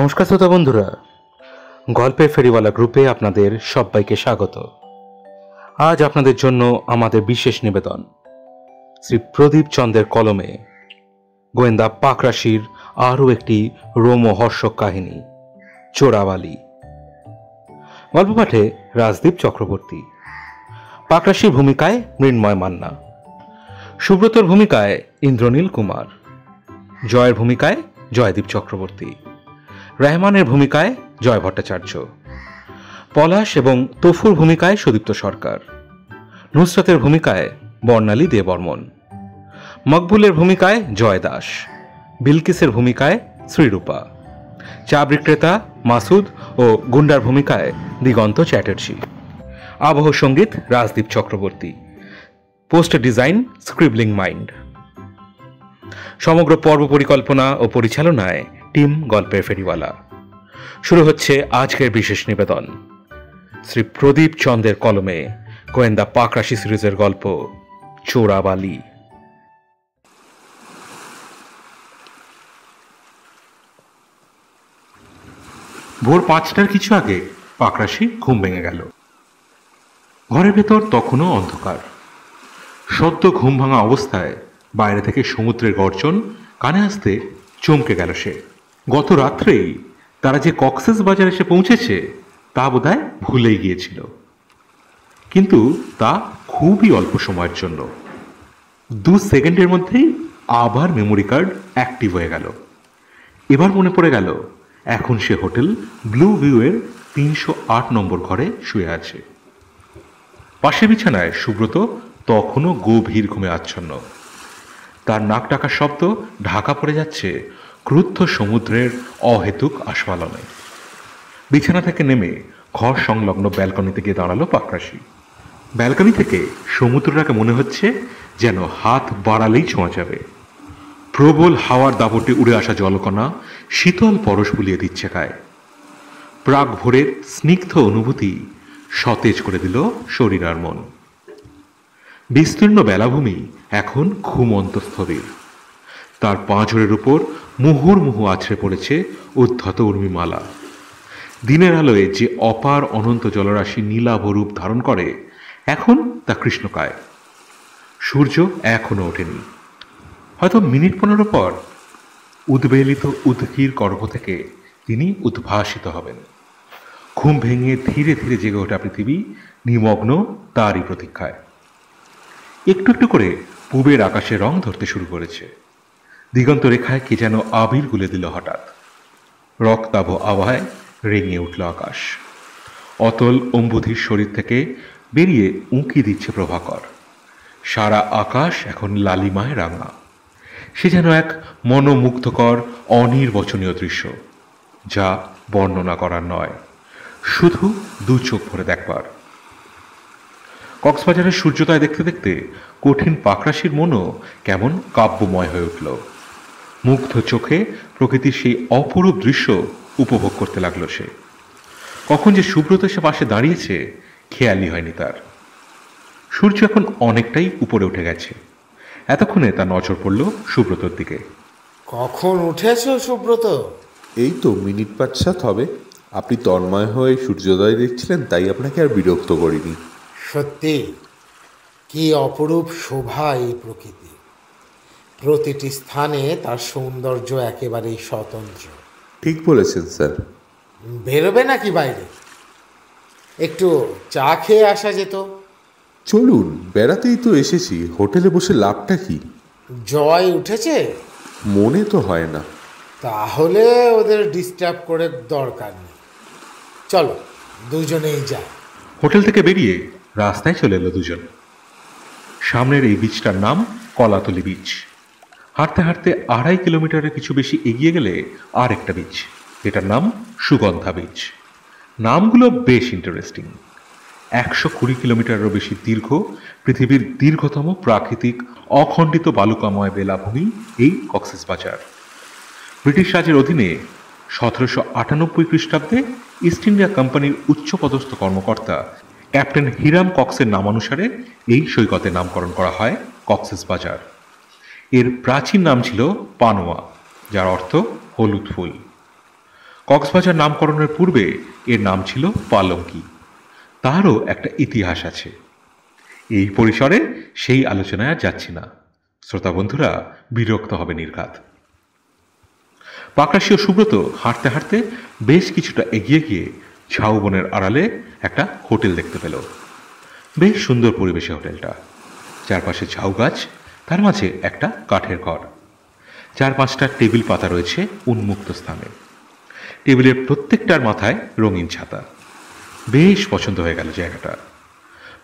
নমস্কার শ্রোতা বন্ধুরা, গল্পের ফেরিওয়ালা গ্রুপে আপনাদের সবাইকে স্বাগত। আজ আপনাদের জন্য আমাদের বিশেষ নিবেদন শ্রী প্রদীপ চন্দ্রের কলমে গোয়েন্দা পাকরাশির আরও একটি রোমহর্ষক কাহিনী, চোরাবালি। গল্প পাঠে রাজদীপ চক্রবর্তী, পাকরাশির ভূমিকায় মৃন্ময় মান্না, সুব্রতর ভূমিকায় ইন্দ্রনীল কুমার, জয়ের ভূমিকায় জয়দীপ চক্রবর্তী, রহমানের ভূমিকায় জয় ভট্টাচার্য, পলাশ এবং তফুর ভূমিকায় সুদীপ্ত সরকার, নুসরাতের ভূমিকায় বর্ণালী দেববর্মন, মকবুলের ভূমিকায় জয় দাস, বিলকিসের ভূমিকায় শ্রীরূপা, চা বিক্রেতা মাসুদ ও গুন্ডার ভূমিকায় দিগন্ত চ্যাটার্জি। আবহ সঙ্গীত Rajdeep Chakraborty, poster design Scribbling Mind. সমগ্র পর্ব পরিকল্পনা ও পরিচালনায় টিম গল্পের ফেরিওয়ালা। শুরু হচ্ছে আজকের বিশেষ নিবেদন শ্রী প্রদীপ চন্দ্রের কলমে গোয়েন্দা পাকরাশি সিরিজের গল্প চোরাবালি। ভোর 5টার কিছু আগে পাকরাশি ঘুম ভেঙে গেল। ঘরের ভেতর তখনও অন্ধকার। সদ্য ঘুম ভাঙা অবস্থায় বাইরে থেকে সমুদ্রের গর্জন কানে আসতে চমকে গেল সে। গত রাত্রেই তারা যে কক্সেস বাজার এসে পৌঁছেছে তা বোধহয় ভুলেই গিয়েছিল, কিন্তু তা খুবই অল্প সময়ের জন্য। 2 সেকেন্ডের মধ্যেই আবার মেমোরি কার্ড অ্যাক্টিভ হয়ে গেল। এবার মনে পড়ে গেল এখন সে হোটেল ব্লু ভিউয়ের 308 নম্বর ঘরে শুয়ে আছে। পাশের বিছানায় সুব্রত তখনও গভীর ঘুমে আচ্ছন্ন। তার নাক ডাকার শব্দ ঢাকা পড়ে যাচ্ছে ক্রুদ্ধ সমুদ্রের অহেতুক আস্ফালনে। বিছানা থেকে নেমে ঘর সংলগ্ন ব্যালকনিতে গিয়ে দাঁড়ালো পাকরাশি। ব্যালকনি থেকে সমুদ্রটাকে মনে হচ্ছে যেন হাত বাড়ালেই ছোঁয়া যাবে। প্রবল হাওয়ার দাপটে উড়ে আসা জলকণা শীতল পরশ বুলিয়ে দিচ্ছে গায়ে। প্রাক ভোরের স্নিগ্ধ অনুভূতি সতেজ করে দিল শরীর আর মন। বিস্তীর্ণ বেলাভূমি এখন ঘুমন্ত স্থবির। তার পাঁজরের উপর মুহুর্মুহু আছড়ে পড়েছে উদ্ধত উর্মিমালা। দিনের আলোয় যে অপার অনন্ত জলরাশি নীলাভ রূপ ধারণ করে এখন তা কৃষ্ণকায়। সূর্য এখনো ওঠেনি। হয়তো মিনিট 15 পর উদ্বেলিত উদ্গীর গর্ভ থেকে তিনি উদ্ভাসিত হবেন। ঘুম ভেঙে ধীরে ধীরে জেগে ওঠা পৃথিবী নিমগ্ন তারই প্রতীক্ষায়। একটু একটু করে পূবের আকাশে রং ধরতে শুরু করেছে। দিগন্ত রেখায় কে যেন আবির গুলে দিল হঠাৎ। রক্তাভ আবহায় রেঙে উঠল আকাশ। অতল অম্বুধির শরীর থেকে বেরিয়ে উঁকি দিচ্ছে প্রভাকর। সারা আকাশ এখন লালিমায় রাঙা। সে যেন এক মনোমুগ্ধকর অনির্বচনীয় দৃশ্য, যা বর্ণনা করার নয়, শুধু 2 চোখ ভরে দেখবার। কক্সবাজারের সূর্যোদয় দেখতে দেখতে কঠিন পাকরাশির মনও কেমন কাব্যময় হয়ে উঠল। মুগ্ধ চোখে প্রকৃতির সেই অপরূপ দৃশ্য উপভোগ করতে লাগলো সে। কখন যে সুব্রত সে পাশে দাঁড়িয়েছে খেয়ালই হয়নি তার। সূর্য এখন অনেকটাই উপরে উঠে গেছে। এতক্ষণে তার নজর পড়ল সুব্রতর দিকে। কখন উঠেছ সুব্রত? এই তো মিনিট 5-7 হবে। আপনি তন্ময় হয়ে সূর্যোদয় দেখছিলেন, তাই আপনাকে আর বিরক্ত করিনি। সত্যি কি অপরূপ শোভা এই প্রকৃতি। প্রতিটি স্থানে তার সৌন্দর্য একেবারেই স্বতন্ত্র। ঠিক বলেছেন স্যার। বেরোবে নাকি বাইরে? একটু চা খেয়ে আসা যেত। চলুন, বেড়াতেই তো এসেছি, হোটেলে বসে লাভটা কি? জয় উঠেছে? মনে তো হয় না। তাহলে ওদের ডিস্টার্ব করে দরকার নেই। চলো দুজনেই যাই। হোটেল থেকে বেরিয়ে রাস্তায় চলে এলো দুজন। সামনের এই বিচটার নাম কলাতলি বিচ। হাঁটতে হাঁটতে 2.5 কিলোমিটারের কিছু বেশি এগিয়ে গেলে আর একটা বিচ, যেটার নাম সুগন্ধা বিচ। নামগুলো বেশ ইন্টারেস্টিং। 120 কিলোমিটারেরও বেশি দীর্ঘ পৃথিবীর দীর্ঘতম প্রাকৃতিক অখণ্ডিত বালুকাময় বেলাভূমি এই কক্সেস বাজার। ব্রিটিশ রাজের অধীনে 1798 খ্রিস্টাব্দে ইস্ট ইন্ডিয়া কোম্পানির উচ্চপদস্থ কর্মকর্তা ক্যাপ্টেন হিরাম কক্সের নামানুসারে এই সৈকতের নামকরণ করা হয় কক্সেস বাজার। এর প্রাচীন নাম ছিল পানোয়া, যার অর্থ হলুদ ফুল। কক্সবাজার নামকরণের পূর্বে এর নাম ছিল পালঙ্কি। তারও একটা ইতিহাস আছে। এই পরিসরে সেই আলোচনায় আর যাচ্ছি না, শ্রোতা বন্ধুরা বিরক্ত হবে নির্ঘাত। পাকরাশি ও সুব্রত হাঁটতে হাঁটতে বেশ কিছুটা এগিয়ে গিয়ে ঝাউবনের আড়ালে একটা হোটেল দেখতে পেল। বেশ সুন্দর পরিবেশে হোটেলটা, চারপাশে ঝাউ গাছ, তার মাঝে একটা কাঠের ঘর, 4-5টা টেবিল পাতা রয়েছে উন্মুক্ত স্থানে। টেবিলের প্রত্যেকটার মাথায় রঙিন ছাতা। বেশ পছন্দ হয়ে গেল জায়গাটা।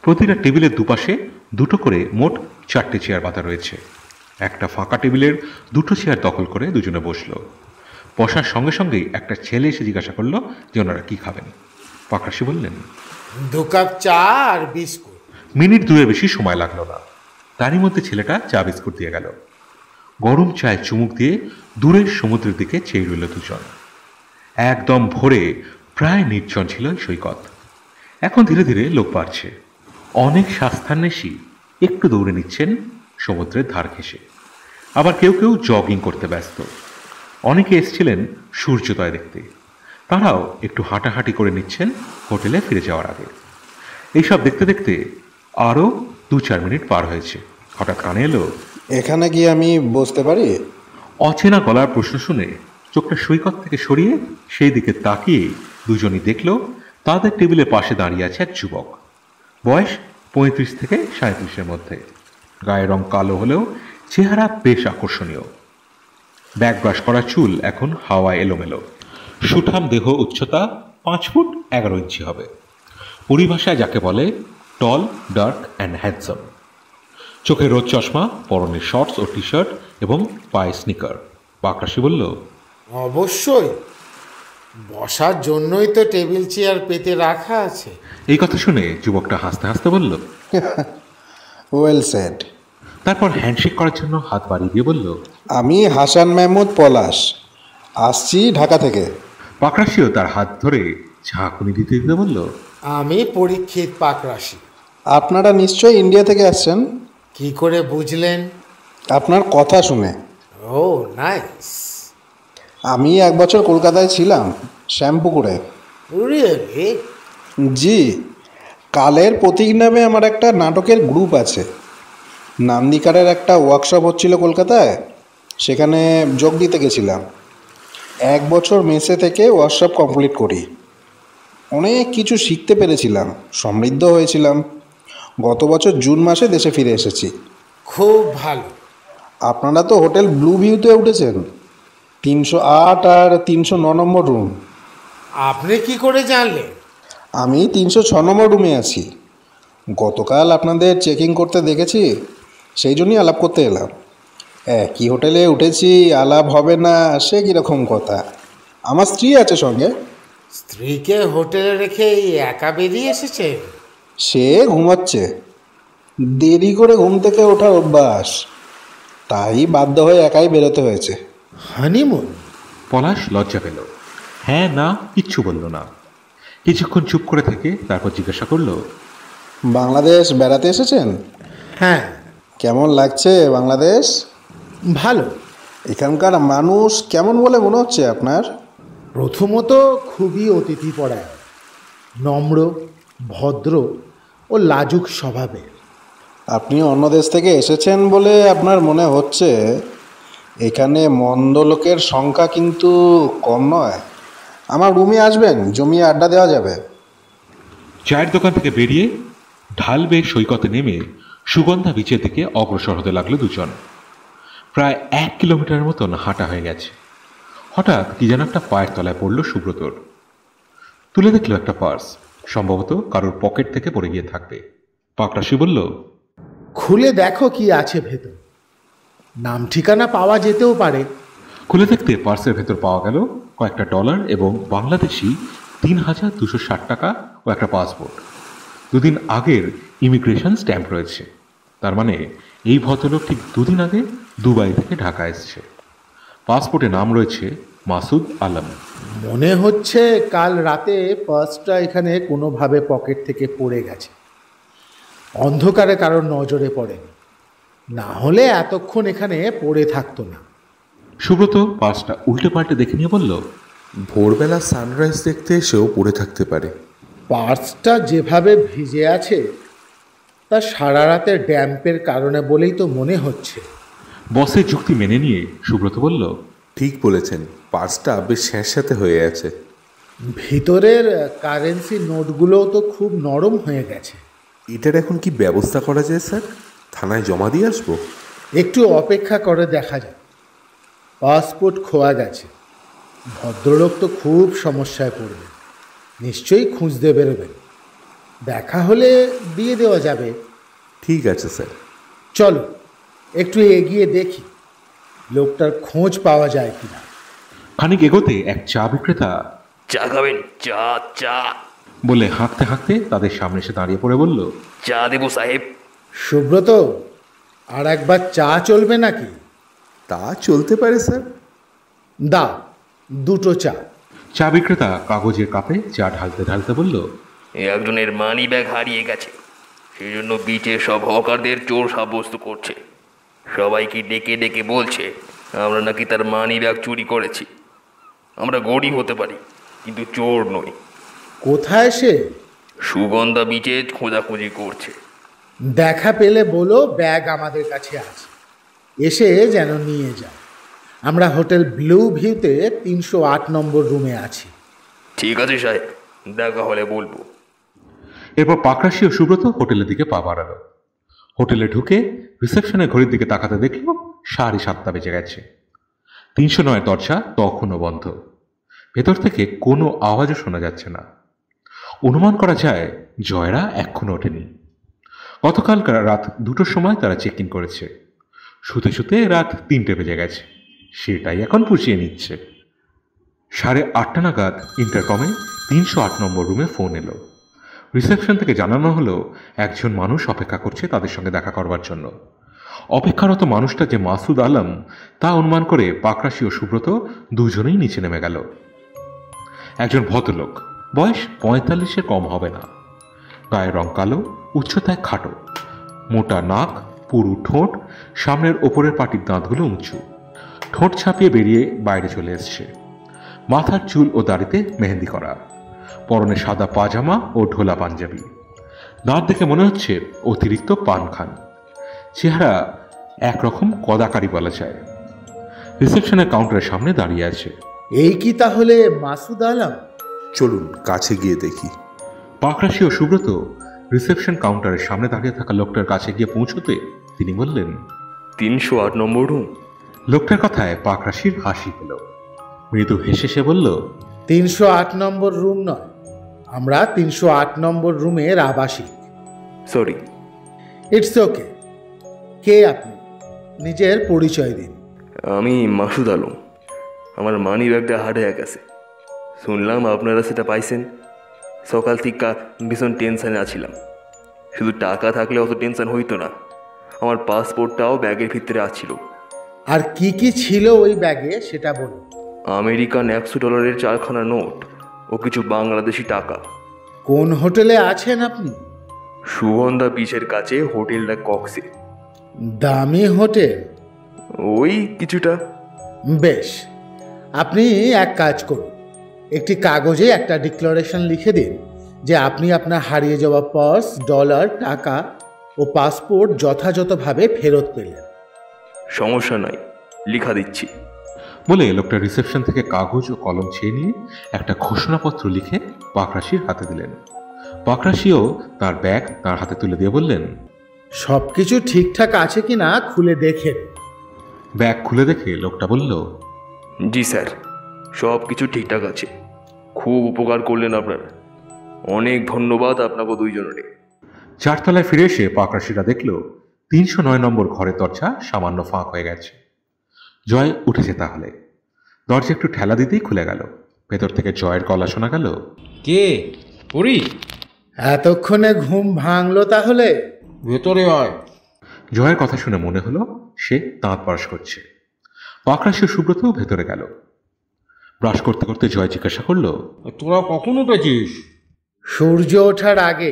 প্রতিটা টেবিলের দুপাশে দুটো করে মোট 4টে চেয়ার পাতা রয়েছে। একটা ফাঁকা টেবিলের 2টো চেয়ার দখল করে দুজনে বসলো। বসার সঙ্গে সঙ্গেই একটা ছেলে এসে জিজ্ঞাসা করলো যে ওনারা কি খাবেন। পাকরাশি বললেন, 2 কাপ চা আর বিস্কুট। মিনিট 2-এর বেশি সময় লাগলো না, তারই মধ্যে ছেলেটা চা বিস্কুট দিয়ে গেল। গরম চায়ে চুমুক দিয়ে দূরের সমুদ্রের দিকে চেয়ে রইল দুজন। একদম ভোরে প্রায় নির্জন ছিল সৈকত। এখন ধীরে ধীরে লোক বাড়ছে। অনেক স্বাস্থ্যান্বেষী একটু দৌড়ে নিচ্ছেন সমুদ্রের ধার ঘেঁষে, আবার কেউ কেউ জগিং করতে ব্যস্ত। অনেকে এসেছিলেন সূর্যোদয় দেখতে, তারাও একটু হাঁটাহাঁটি করে নিচ্ছেন হোটেলে ফিরে যাওয়ার আগে। এইসব দেখতে দেখতে আরও 2-4 মিনিট পার হয়েছে। হঠাৎ কানে এলো, এখানে কি আমি বসতে পারি? অচেনা গলার প্রশ্ন শুনে চোখটা সৈকত থেকে সরিয়ে সেই দিকে তাকিয়ে দুজনই দেখল তাদের টেবিলের পাশে দাঁড়িয়ে আছে এক যুবক। বয়স 35 থেকে 37-এর মধ্যে। গায়ের রং কালো হলেও চেহারা বেশ আকর্ষণীয়। ব্যাক ব্রাশ করা চুল এখন হাওয়ায় এলোমেলো। সুঠাম দেহ, উচ্চতা 5 ফুট 11 ইঞ্চি হবে। পরিভাষায় যাকে বলে টল, ডার্ক অ্যান্ড হ্যান্ডসাম। চোখে রোদ চশমা, পরনে শর্টস ও টি শার্ট এবং পায়ে স্নিকার। পাকরাশি বলল, অবশ্যই, বসার জন্যই তো টেবিল চেয়ার পেতে রাখা আছে। এই কথা শুনে যুবকটা হাসতে হাসতে বলল, ওয়েল সেড। তারপর হ্যান্ডশেক করার জন্য হাত বাড়িয়ে দিয়ে বলল, আমি হাসান মাহমুদ পলাশ, আসছি ঢাকা থেকে। পাকরাশিও তার হাত ধরে ঝাঁকুনি দিতে দিতে বলল, আমি পরীক্ষিত পাকরাশি। আপনারা নিশ্চয়ই ইন্ডিয়া থেকে আসছেন? কি করে বুঝলেন? আপনার কথা শুনে। ও নাইস। আমি 1 বছর কলকাতায় ছিলাম, শ্যামপুকুরে। রিয়েলি? জি, কালের প্রতীক নামে আমার একটা নাটকের গ্রুপ আছে। নান্দিকারের একটা ওয়ার্কশপ হচ্ছিল কলকাতায়, সেখানে যোগ দিতে গেছিলাম। 1 বছর মেসে থেকে ওয়ার্কশপ কমপ্লিট করি। অনেক কিছু শিখতে পেরেছিলাম, সমৃদ্ধ হয়েছিলাম। গত বছর জুন মাসে দেশে ফিরে এসেছি। খুব ভালো। আপনারা তো হোটেল ব্লু ভিউতে উঠেছেন, 308 আর 309 নম্বর রুম। আপনি কি করে জানলেন? আমি 306 নম্বর রুমে আছি। গতকাল আপনাদের চেকিং করতে দেখেছি, সেই জন্যই আলাপ করতে এলাম। কি হোটেলে উঠেছি, আলাপ হবে না সে কীরকম কথা? আমার স্ত্রী আছে সঙ্গে। স্ত্রীকে হোটেলে রেখে একা বেরিয়ে এসেছে? সে ঘুমাচ্ছে, দেরি করে ঘুম থেকে ওঠার অভ্যাস, তাই বাধ্য হয়ে একাই বেরোতে হয়েছে। হানিমুন? পলাশ লজ্জা পেল। হ্যাঁ না কিচ্ছু বলল না। কিছুক্ষণ চুপ করে থেকে তারপর জিজ্ঞাসা করল, বাংলাদেশ বেড়াতে এসেছেন? হ্যাঁ। কেমন লাগছে বাংলাদেশ? ভালো। এখানকার মানুষ কেমন বলে মনে হচ্ছে আপনার? প্রথমত খুবই অতিথিপরায়ণ, নম্র, ভদ্র ও লাজুক স্বভাবের। আপনি অন্য দেশ থেকে এসেছেন বলে আপনার মনে হচ্ছে। এখানে মন্দ লোকের সংখ্যা কিন্তু কম নয়। আমার রুমে আসবেন, জমিয়ে আড্ডা দেওয়া যাবে। চায়ের দোকান থেকে বেরিয়ে ঢাল বেয়ে সৈকতে নেমে সুগন্ধা বিচের দিকে অগ্রসর হতে লাগলো দুজন। প্রায় 1 কিলোমিটারের মতন হাঁটা হয়ে গেছে। হঠাৎ কি যেন একটা পায়ের তলায় পড়ল সুব্রতর। তুলে দেখলো একটা পার্স, সম্ভবত কারোর পকেট থেকে পড়ে গিয়ে থাকবে। পাকরাশি বলল, খুলে দেখো কি আছে ভেতর, নাম ঠিকানা পাওয়া যেতেও পারে। খুলে দেখতে পার্সের ভেতর পাওয়া গেল কয়েকটা ডলার এবং বাংলাদেশি 3,260 টাকা ও একটা পাসপোর্ট। 2 দিন আগের ইমিগ্রেশন স্ট্যাম্প রয়েছে। তার মানে এই ভদ্রলোক ঠিক 2 দিন আগে দুবাই থেকে ঢাকা এসছে। পাসপোর্টে নাম রয়েছে মাসুদ আলম। মনে হচ্ছে কাল রাতে পার্সটা এখানে কোনোভাবে পকেট থেকে পড়ে গেছে, অন্ধকারে কারোর নজরে পড়েনি, না হলে এতক্ষণ এখানে পড়ে থাকতো না। সুব্রত পার্সটা উল্টে পাল্টে দেখে নিয়ে বলল, ভোরবেলা সানরাইজ দেখতে এসেও পড়ে থাকতে পারে। পার্সটা যেভাবে ভিজে আছে তা সারা রাতে ড্যাম্পের কারণে বলেই তো মনে হচ্ছে। বসের যুক্তি মেনে নিয়ে সুব্রত বলল, ঠিক বলেছেন, পার্সটা বেশ স্যাঁতস্যাঁতে হয়ে আছে। ভিতরের কারেন্সি নোটগুলোও তো খুব নরম হয়ে গেছে। এটার এখন কি ব্যবস্থা করা যায় স্যার? থানায় জমা দিয়ে আসবো? একটু অপেক্ষা করে দেখা যাক। পাসপোর্ট খোয়া গেছে, ভদ্রলোক তো খুব সমস্যায় পড়বে, নিশ্চয়ই খুঁজতে বেরোবেন। দেখা হলে দিয়ে দেওয়া যাবে। ঠিক আছে স্যার। চলো একটু এগিয়ে দেখি লোকটার খোঁজ পাওয়া যায় কিনা। খানিক এগোতে এক চা বিক্রেতা চা খাবেন? চা চা বলে হাঁকতে হাঁকতে তাদের সামনে এসে দাঁড়িয়ে পড়ে বলল, চা দেবো সাহেব? সুব্রত, আর একবার চা চলবে নাকি? তা চলতে পারে স্যার। দাও দুটো চা। চা বিক্রেতা কাগজের কাপে চা ঢালতে ঢালতে বলল, একজনের মানি ব্যাগ হারিয়ে গেছে, সেই জন্য বিচে সব হকারদের চোর সাব্যস্ত করছে। সবাইকে ডেকে ডেকে বলছে আমরা নাকি তার মানি ব্যাগ চুরি করেছি। আমরা গরিব হতে পারি কিন্তু চোর নই। কোথায় সে? সুগন্ধা বিচে খোঁজাখুঁজি করছে। দেখা পেলে বলো ব্যাগ আমাদের কাছে আছে, এসে যেন নিয়ে যায়। আমরা হোটেল ব্লু ভিউতে 308 নম্বর রুমে আছি। ঠিক আছে সাহেব, দেখা হলে বলবো। এরপর পাকরাশি ও সুব্রত হোটেলের দিকে পা বাড়ালো। হোটেলে ঢুকে রিসেপশনের ঘড়ির দিকে তাকাতে দেখল 7:30 বেজে গেছে। 309 দরজা তখনও বন্ধ। ভেতর থেকে কোনো আওয়াজও শোনা যাচ্ছে না। অনুমান করা যায় জয়রা এখনো ওঠেনি। গতকাল রাত 2টোর সময় তারা চেক ইন করেছে। শুতে শুতে রাত 3টে বেজে গেছে, সেটাই এখন পুষিয়ে নিচ্ছে। 8:30 নাগাদ ইন্টারকমে 308 নম্বর রুমে ফোন এলো। রিসেপশন থেকে জানানো হলো একজন মানুষ অপেক্ষা করছে তাদের সঙ্গে দেখা করবার জন্য। অপেক্ষারত মানুষটা যে মাসুদ আলম তা অনুমান করে পাকরাশি ও সুব্রত দুজনেই নিচে নেমে গেল। একজন ভদ্রলোক, বয়স 45-এর কম হবে না, গায়ের রং কালো, উচ্চতায় খাটো, মোটা নাক, পুরু ঠোঁট, সামনের ওপরের পাটির দাঁতগুলো উঁচু, ঠোঁট ছাপিয়ে বেরিয়ে বাইরে চলে এসছে। মাথার চুল ও দাড়িতে মেহেন্দি করা, পরনে সাদা পাজামা ও ঢোলা পাঞ্জাবি। দাঁত দেখে মনে হচ্ছে অতিরিক্ত পান খান। চেহারা একরকম কদাকারি বলা যায়। রিসেপশনের কাউন্টারের সামনে দাঁড়িয়ে আছে। এই কি তাহলে মাসুদ আলম? চলুন কাছে গিয়ে দেখি। পাকরাশি ও সুব্রত রিসেপশন কাউন্টারের সামনে দাঁড়িয়ে থাকা লোকটার কাছে গিয়ে পৌঁছতে তিনি বললেন, 308 নম্বর রুম? লোকটার কথায় পাকরাশির হাসি পেল। মৃদু হেসে সে বলল, 308 নম্বর রুম নয়, আমরা 308 নম্বর রুমের আবাসিক। সরি। It's okay. কে আপনি? নিজের পরিচয় দিন। আমি মাসুদ আলম। আমার মানি ব্যাগটা হারিয়ে গেছে, শুনলাম আপনারা সেটা পাইছেন। সকাল থেকে ভীষণ টেনশানে আছিলাম। শুধু টাকা থাকলে অত টেনশন হইতো না, আমার পাসপোর্টটাও ব্যাগের ভিতরে আছিল। আর কি কি ছিল ওই ব্যাগে সেটা বলুন। আমেরিকান $100 4খানা নোট ও কিছু বাংলাদেশি টাকা। কোন হোটেলে আছেন আপনি? সুগন্ধা বিচের কাছে হোটেলটা কক্সে। দামি হোটেল? ওই কিছুটা। বেশ, আপনি এক কাজ করুন, একটি কাগজে একটা ডিক্লারেশন লিখে দিন যে আপনি আপনার হারিয়ে যাওয়া পার্স, ডলার, টাকা ও পাসপোর্ট যথাযথভাবে ফেরত পেলেন। সমস্যা নাই, লিখা দিচ্ছি। বলে লোকটা রিসেপশন থেকে কাগজ ও কলম চেয়ে নিয়ে একটা ঘোষণাপত্র লিখে পাকরাশির হাতে দিলেন। পাকরাশিও তার ব্যাগ তার হাতে তুলে দিয়ে বললেন, সব কিছু ঠিকঠাক আছে কি না খুলে দেখেন। ব্যাগ খুলে দেখে লোকটা বলল, জি স্যার, সব কিছু ঠিকঠাক আছে। খুব উপকার করলেন আপনারা, অনেক ধন্যবাদ আপনাকে দুইজনের। 4তলায় ফিরে এসে পাকরাশিরা দেখল 309 নম্বর ঘরের দরজা সামান্য ফাঁক হয়ে গেছে। জয় উঠেছে তাহলে। দরজা একটু ঠেলা দিতেই খুলে গেল। ভেতর থেকে জয়ের গলা শোনা গেল, কে? পুরি? এতক্ষণে ঘুম ভাঙলো তাহলে? ভেতরে আয়। জয়ের কথা শুনে মনে হলো সে দাঁত ব্রাশ করছে। পাকরাশি ও সুব্রত ভেতরে গেল। ব্রাশ করতে করতে জয় জিজ্ঞাসা করলো, তোরা কখন উঠেছিস? সূর্য ওঠার আগে।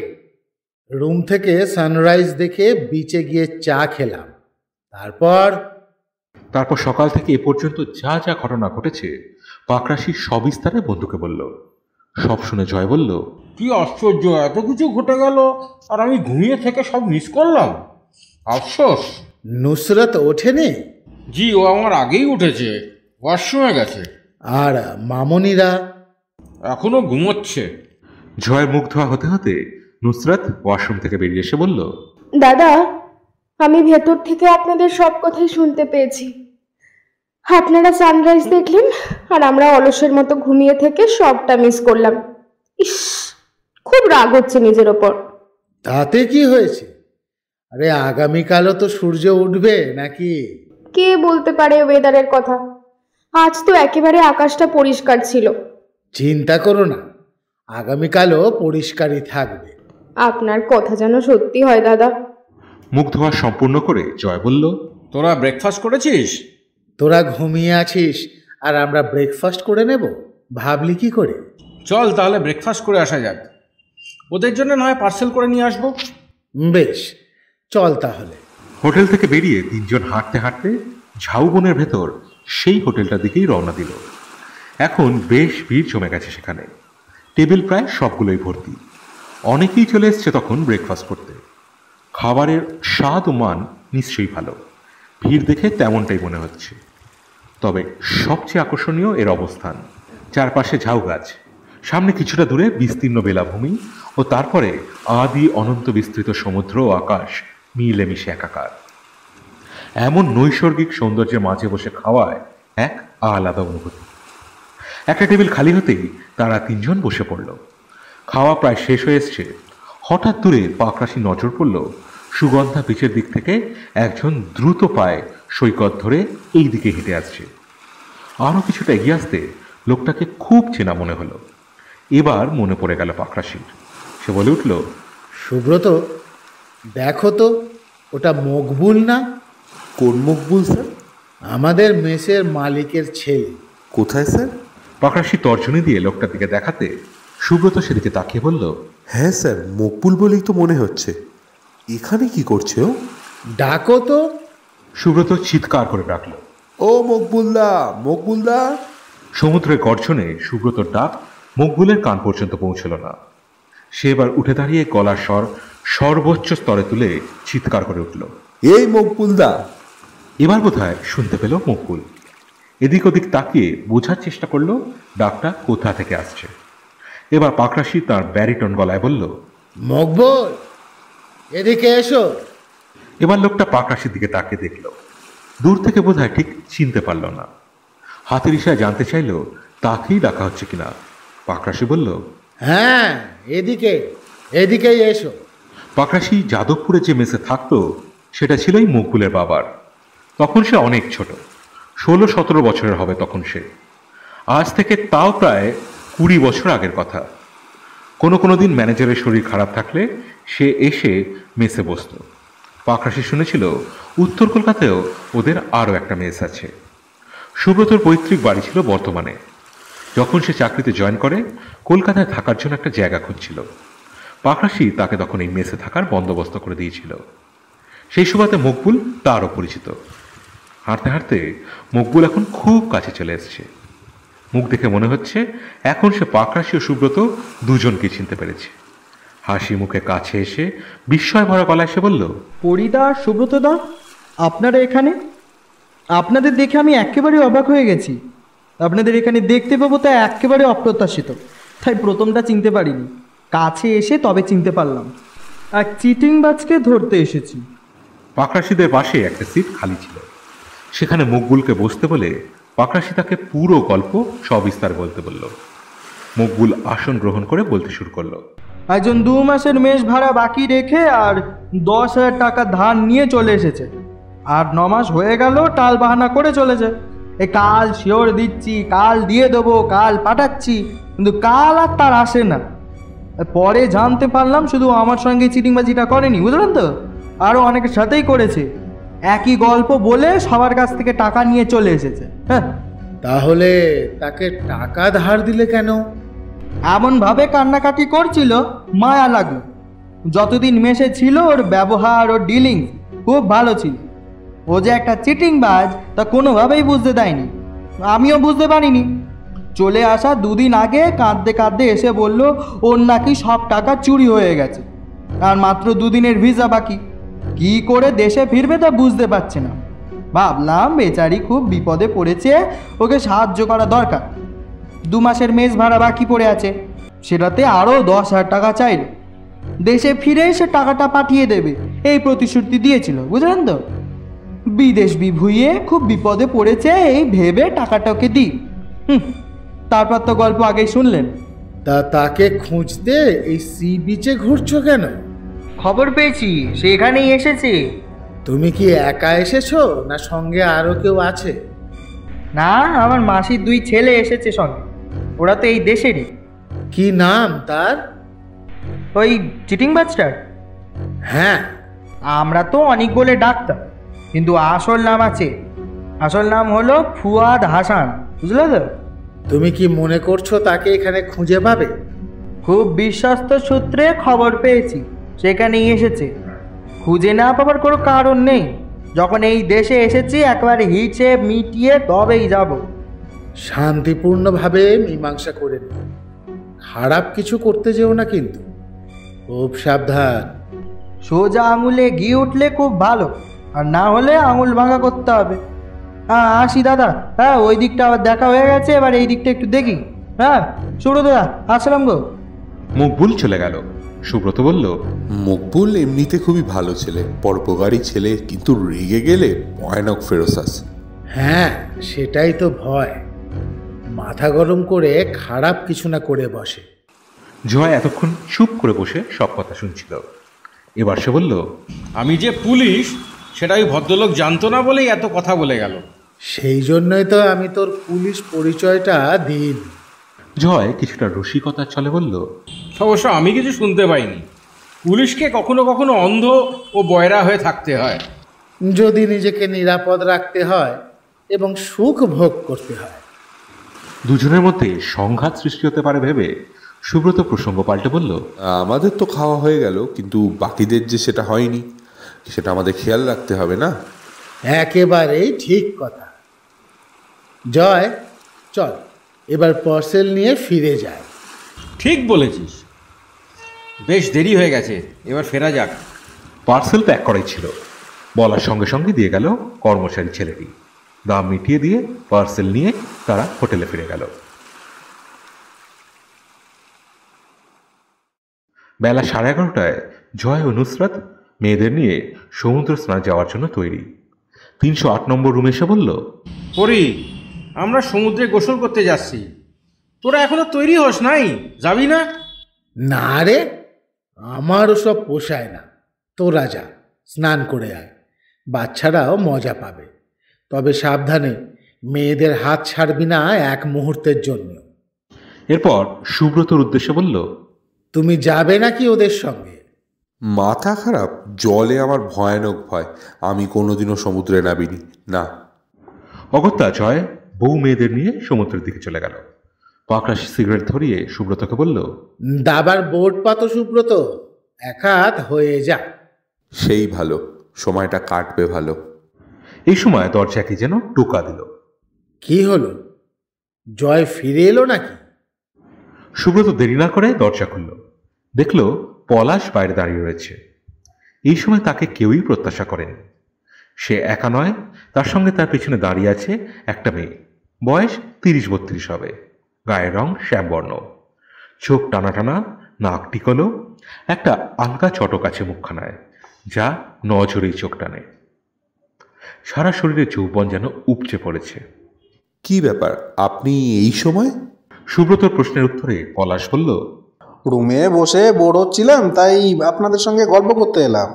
রুম থেকে সানরাইজ দেখে বিচে গিয়ে চা খেলাম, তারপর তারপর সকাল থেকে এ পর্যন্ত যা যা ঘটনা ঘটেছে পাকরাশি সবিস্তারে বন্ধুকে বলল। সব শুনে জয় বলল, কি আশ্চর্য, এত কিছু ঘটে গেল আর আমি ঘুমিয়ে থেকে সব মিস করলাম। আফসোস। নুসরত ওঠেনি? জি, ও আমার আগেই উঠেছে, ওয়াশরুমে গেছে। আর মামনিরা? এখনো ঘুমোচ্ছে। জয়ের মুখ ধোয়া হতে হতে নুসরাত ওয়াশরুম থেকে বেরিয়ে এসে বলল, দাদা, আমি ভেতর থেকে আপনাদের সব কথাই শুনতে পেয়েছি। আপনারা সানরাইজ দেখলেন আর আমরা অলসের মতো ঘুমিয়ে থেকে সবটা মিস করলাম। ইস, খুব রাগ হচ্ছে নিজের ওপর। তাতে কি হয়েছে? আরে আগামীকালও তো সূর্য উঠবে নাকি? কে বলতে পারে ওয়েদারের কথা? আজ তো একেবারে আকাশটা পরিষ্কার ছিল। চিন্তা করো না, আগামীকালও পরিষ্কারই থাকবে। আপনার কথা যেন সত্যি হয় দাদা। মুখ ধোয়া সম্পূর্ণ করে জয় বলল, তোরা ব্রেকফাস্ট করেছিস? তোরা ঘুমিয়ে আছিস আর আমরা ব্রেকফাস্ট করে নেব? ভাবলি কি করে? চল তাহলে ব্রেকফাস্ট করে আসা যাক। ওদের জন্য নয় পার্সেল করে নিয়ে আসবো। বেশ, চল তাহলে। হোটেল থেকে বেরিয়ে তিনজন হাঁটতে হাঁটতে ঝাউবনের ভেতর সেই হোটেলটার দিকেই রওনা দিল। এখন বেশ ভিড় জমে গেছে সেখানে, টেবিল প্রায় সবগুলোই ভর্তি। অনেকেই চলে এসছে তখন ব্রেকফাস্ট করতে। খাবারের স্বাদ ও মান নিশ্চয়ই ভালো, ভিড় দেখে তেমনটাই মনে হচ্ছে। তবে সবচেয়ে আকর্ষণীয় এর অবস্থান। চারপাশে ঝাউ গাছ, সামনে কিছুটা দূরে বিস্তীর্ণ বেলাভূমি ও তারপরে আদি অনন্ত বিস্তৃত সমুদ্র ও আকাশ মিলেমিশে একাকার। এমন নৈসর্গিক সৌন্দর্যের মাঝে বসে খাওয়ায় এক আলাদা অনুভূতি। একটা টেবিল খালি হতেই তারা তিনজন বসে পড়ল। খাওয়া প্রায় শেষ হয়ে এসছে, হঠাৎ দূরে পাকরাশি নজর পড়ল সুগন্ধা বিচের দিক থেকে একজন দ্রুত পায়ে সৈকত ধরে এই দিকে হেঁটে আসছে। আরও কিছুটা এগিয়ে আসতে লোকটাকে খুব চেনা মনে হলো। এবার মনে পড়ে গেল পাকরাশির। সে বলে উঠল, সুব্রত, দেখো তো, ওটা মকবুল না? কোন মকবুল স্যার? আমাদের মেসের মালিকের ছেলে। কোথায় স্যার? পাকরাশি তর্জনী দিয়ে লোকটার দিকে দেখাতে সুব্রত সেদিকে তাকিয়ে বলল, হ্যাঁ স্যার, মকবুল বলেই তো মনে হচ্ছে। এখানে কি করছে ও? ডাকো তো। সুব্রত চিৎকার করে ডাকল, ও মকবুলদা, মকবুলদা। সমুদ্রের গর্জনে সুব্রতর ডাক মকবুলের কান পর্যন্ত পৌঁছল না। সে এবার উঠে দাঁড়িয়ে গলার স্বর সর্বোচ্চ স্তরে তুলে চিৎকার করে উঠল, এই মকবুলদা। এবার বোধহয় শুনতে পেল মকবুল। এদিক ওদিক তাকিয়ে বোঝার চেষ্টা করলো ডাকটা কোথা থেকে আসছে। এবার পাকরাশি তার ব্যারিটন গলায় বলল, মকবুল, এদিকে এসো। এবার লোকটা পাকরাশির দিকে তাকিয়ে দেখল। দূর থেকে বোধহয় ঠিক চিনতে পারল না। হাতের ইশারায় জানতে চাইল তাকেই ডাকা হচ্ছে কিনা। পাকরাশি বলল, হ্যাঁ, এদিকে, এদিকেই এসো। পাকরাশি যাদবপুরে যে মেসে থাকতো সেটা ছিলই মকবুলের বাবার। তখন সে অনেক ছোট, 16-17 বছরের হবে তখন সে। আজ থেকে তাও প্রায় 20 বছর আগের কথা। কোনো দিন ম্যানেজারের শরীর খারাপ থাকলে সে এসে মেসে বসত। পাকরাশি শুনেছিল উত্তর কলকাতায়ও ওদের আরও একটা মেস আছে। সুব্রতর পৈতৃক বাড়ি ছিল বর্ধমানে। যখন সে চাকরিতে জয়েন করে কলকাতায় থাকার জন্য একটা জায়গা খুঁজছিল। পাকরাশি তাকে তখন এই মেসে থাকার বন্দোবস্ত করে দিয়েছিল। সেই সুবাদে মকবুল তারও পরিচিত। হাঁটতে হাঁটতে মকবুল এখন খুব কাছে চলে এসছে। মুখ দেখে মনে হচ্ছে এখন সে পাকরাশি ও সুব্রত দুজনকে চিনতে পেরেছে। হাসি মুখে কাছে এসে বিস্ময় ভরা গলায় এসে বলল, পরিদা আর সুব্রতদা, আপনারা এখানে? আপনাদের দেখে আমি একেবারে অবাক হয়ে গেছি। আপনাদের এখানে দেখতে পাবো তা একেবারে অপ্রত্যাশিত, তাই প্রথমটা চিনতে পারিনি। কাছে এসে তবে চিনতে পারলাম। এক চিটিংবাজকে ধরতে এসেছি। পাকরাশিদের পাশে একটা সিট খালি ছিল। সেখানে মকবুলকে বসতে বলে পাকরাশি তাকে পুরো গল্প সবিস্তার বলতে বলল। মকবুল আসন গ্রহণ করে বলতে শুরু করলো, একজন 2 মাসের মেস ভাড়া বাকি রেখে আর 10,000 টাকা ধার নিয়ে চলে এসেছে। আর 9 মাস হয়ে গেল টাল বাহানা করে চলেছে। কাল শিওর দিচ্ছি, কাল দিয়ে দেবো, কাল পাঠাচ্ছি, কিন্তু কাল আর তার আসে না। পরে জানতে পারলাম শুধু আমার সঙ্গে চিটিংবাজিটা করেনি, বুঝলেন তো, আরও অনেকের সাথেই করেছে। একই গল্প বলে সবার কাছ থেকে টাকা নিয়ে চলে এসেছে। হ্যাঁ, তাহলে তাকে টাকা ধার দিলে কেন? এমনভাবে কান্নাকাটি করছিল, মায়া লাগলো। যতদিন মেসে ছিল ওর ব্যবহার ও ডিলিং খুব ভালো ছিল। ও যে একটা চিটিংবাজ তা কোনোভাবেই বুঝতে দেয়নি, আমিও বুঝতে পারিনি। চলে আসা 2 দিন আগে কাঁদতে কাঁদতে এসে বলল ওর নাকি সব টাকা চুরি হয়ে গেছে, আর মাত্র 2 দিনের ভিসা বাকি। কি করে দেশে ফিরবে তা বুঝতে পারছে না। ভাবলাম বেচারি খুব বিপদে পড়েছে, ওকে সাহায্য করা দরকার। 2 মাসের মেস ভাড়া বাকি পড়ে আছে, সেটাতে আরও 10,000 টাকা চাইল। দেশে ফিরে সে টাকাটা পাঠিয়ে দেবে এই প্রতিশ্রুতি দিয়েছিল, বুঝলেন তো। বিদেশ বিভুঁইয়ে খুব বিপদে পড়েছে এই ভেবে টাকাটা ওকে দিই। তারপর তো গল্প আগেই শুনলেন। তা তাকে খুঁজতে এই সি বিচে ঘুরছো কেন? খবর পেয়েছি সে এখানেই এসেছে। তুমি কি একা এসেছো না সঙ্গে আরো কেউ আছে? না, আমার মাসির 2 ছেলে এসেছে সঙ্গে, ওরা তো এই দেশেরই। কি নাম তার? ওই চিটিং বাচ্চার? হ্যাঁ। আমরা তো অনেক বলে ডাকতাম, কিন্তু আসল নাম আছে। আসল নাম হলো ফুয়াদ হাসান, বুঝলে তো। তুমি কি মনে করছো তাকে এখানে খুঁজে পাবে? খুব বিশ্বস্ত সূত্রে খবর পেয়েছি সেখানেই এসেছে। খুঁজে না পাবার কোনো কারণ নেই। যখন এই দেশে এসেছি একবারে হিসেব মিটিয়ে তবেই যাব। শান্তিপূর্ণভাবে মীমাংসা করে নিও, খারাপ কিছু করতে যেও না কিন্তু, খুব সাবধান। সোজা আঙুলে ঘি উঠলে খুব ভালো, আর না হলে আঙুল ভাঙা করতে হবে। হ্যাঁ আসি দাদা। হ্যাঁ, ওই দিকটা আবার দেখা হয়ে গেছে, এবার এই দিকটা একটু দেখি। হ্যাঁ সুব্রত দাদা, আসলাম গো। মকবুল চলে গেল। সুব্রত বলল, মকবুল এমনিতে খুবই ভালো ছেলে, পরোপকারী ছেলে, কিন্তু রেগে গেলে ভয়ানক ফেরোসাস। হ্যাঁ, সেটাই তো ভয়, মাথা গরম করে খারাপ কিছু না করে বসে। জয় এতক্ষণ চুপ করে বসে সব কথা শুনছিল। এবার সে বলল, আমি যে পুলিশ সেটা ওই ভদ্রলোক জানতো না বলেই এত কথা বলে গেল। সেই জন্যই তো আমি তোর পুলিশ পরিচয়টা দিই। জয় কিছুটা রসিকতার ছলে বলল, অবশ্য আমি কিছু শুনতে পাইনি। পুলিশকে কখনো কখনো অন্ধ ও বয়রা হয়ে থাকতে হয় যদি নিজেকে নিরাপদ রাখতে হয় এবং সুখ ভোগ করতে হয়। দুজনের মধ্যে সংঘাত সৃষ্টি হতে পারে ভেবে সুব্রত প্রসঙ্গ পাল্টে বলল, আমাদের তো খাওয়া হয়ে গেল, কিন্তু বাকিদের যে সেটা হয়নি সেটা আমাদের খেয়াল রাখতে হবে না? একেবারেই ঠিক কথা। জয়, চল এবার পার্সেল নিয়ে ফিরে যায়। ঠিক বলেছিস, বেশ দেরি হয়ে গেছে, এবার ফেরা যাক। পার্সেল প্যাক করাই ছিল। বলার সঙ্গে সঙ্গে দিয়ে গেল কর্মচারী ছেলেটি। দাম মিটিয়ে দিয়ে পার্সেল নিয়ে তারা হোটেলে ফিরে গেল। বেলা 11:30টায় জয় ও নুসরাত মেয়েদের নিয়ে সমুদ্র স্নান যাওয়ার জন্য তৈরি। 308 নম্বর রুমে এসে বলল, পরি, আমরা সমুদ্রে গোসল করতে যাচ্ছি, তোরা এখনো তৈরি হস নাই, যাবি না? না রে, আমার ওসব পোষায় না, তোরা যা, স্নান করে আয়, বাচ্চারাও মজা পাবে। তবে সাবধানে, মেয়েদের হাত ছাড়বি না এক মুহূর্তের জন্য। এরপর সুব্রতর উদ্দেশ্যে বলল, তুমি যাবে নাকি ওদের সঙ্গে? মাথা খারাপ, জলে আমার ভয়ানক ভয়, আমি কোনোদিনও সমুদ্রে নামিনি না। অগত্যা জয় বউ মেয়েদের নিয়ে সমুদ্রের দিকে চলে গেল। পাকরাশি সিগারেট ধরিয়ে সুব্রতকে বলল, দাবার বোর্ড পাতো সুব্রত, এক হাত হয়ে যা। সেই ভালো, সময়টা কাটবে ভালো। এই সময় দরজা কি যেন টোকা দিল। কি হলো, জয় ফিরে এলো নাকি? সুব্রত দেরি না করে দরজা খুলল। দেখল পলাশ বাইরে দাঁড়িয়ে রয়েছে। এই সময় তাকে কেউই প্রত্যাশা করেনি। সে একা নয়, তার সঙ্গে তার পেছনে দাঁড়িয়ে আছে একটা মেয়ে, বয়স 30-32 হবে, গায়ের রং শ্যামবর্ণ, চোখ টানা টানা, নাক টিকলো, একটা আলগা চটক আছে মুখখানায়, যা নজরেই চোখ টানে। সারা শরীরে যৌবন যেন উপচে পড়েছে। কি ব্যাপার, আপনি এই সময়? সুব্রতর প্রশ্নের উত্তরে পলাশ বলল, রুমে বসে বোর হচ্ছিলাম, তাই আপনাদের সঙ্গে গল্প করতে এলাম।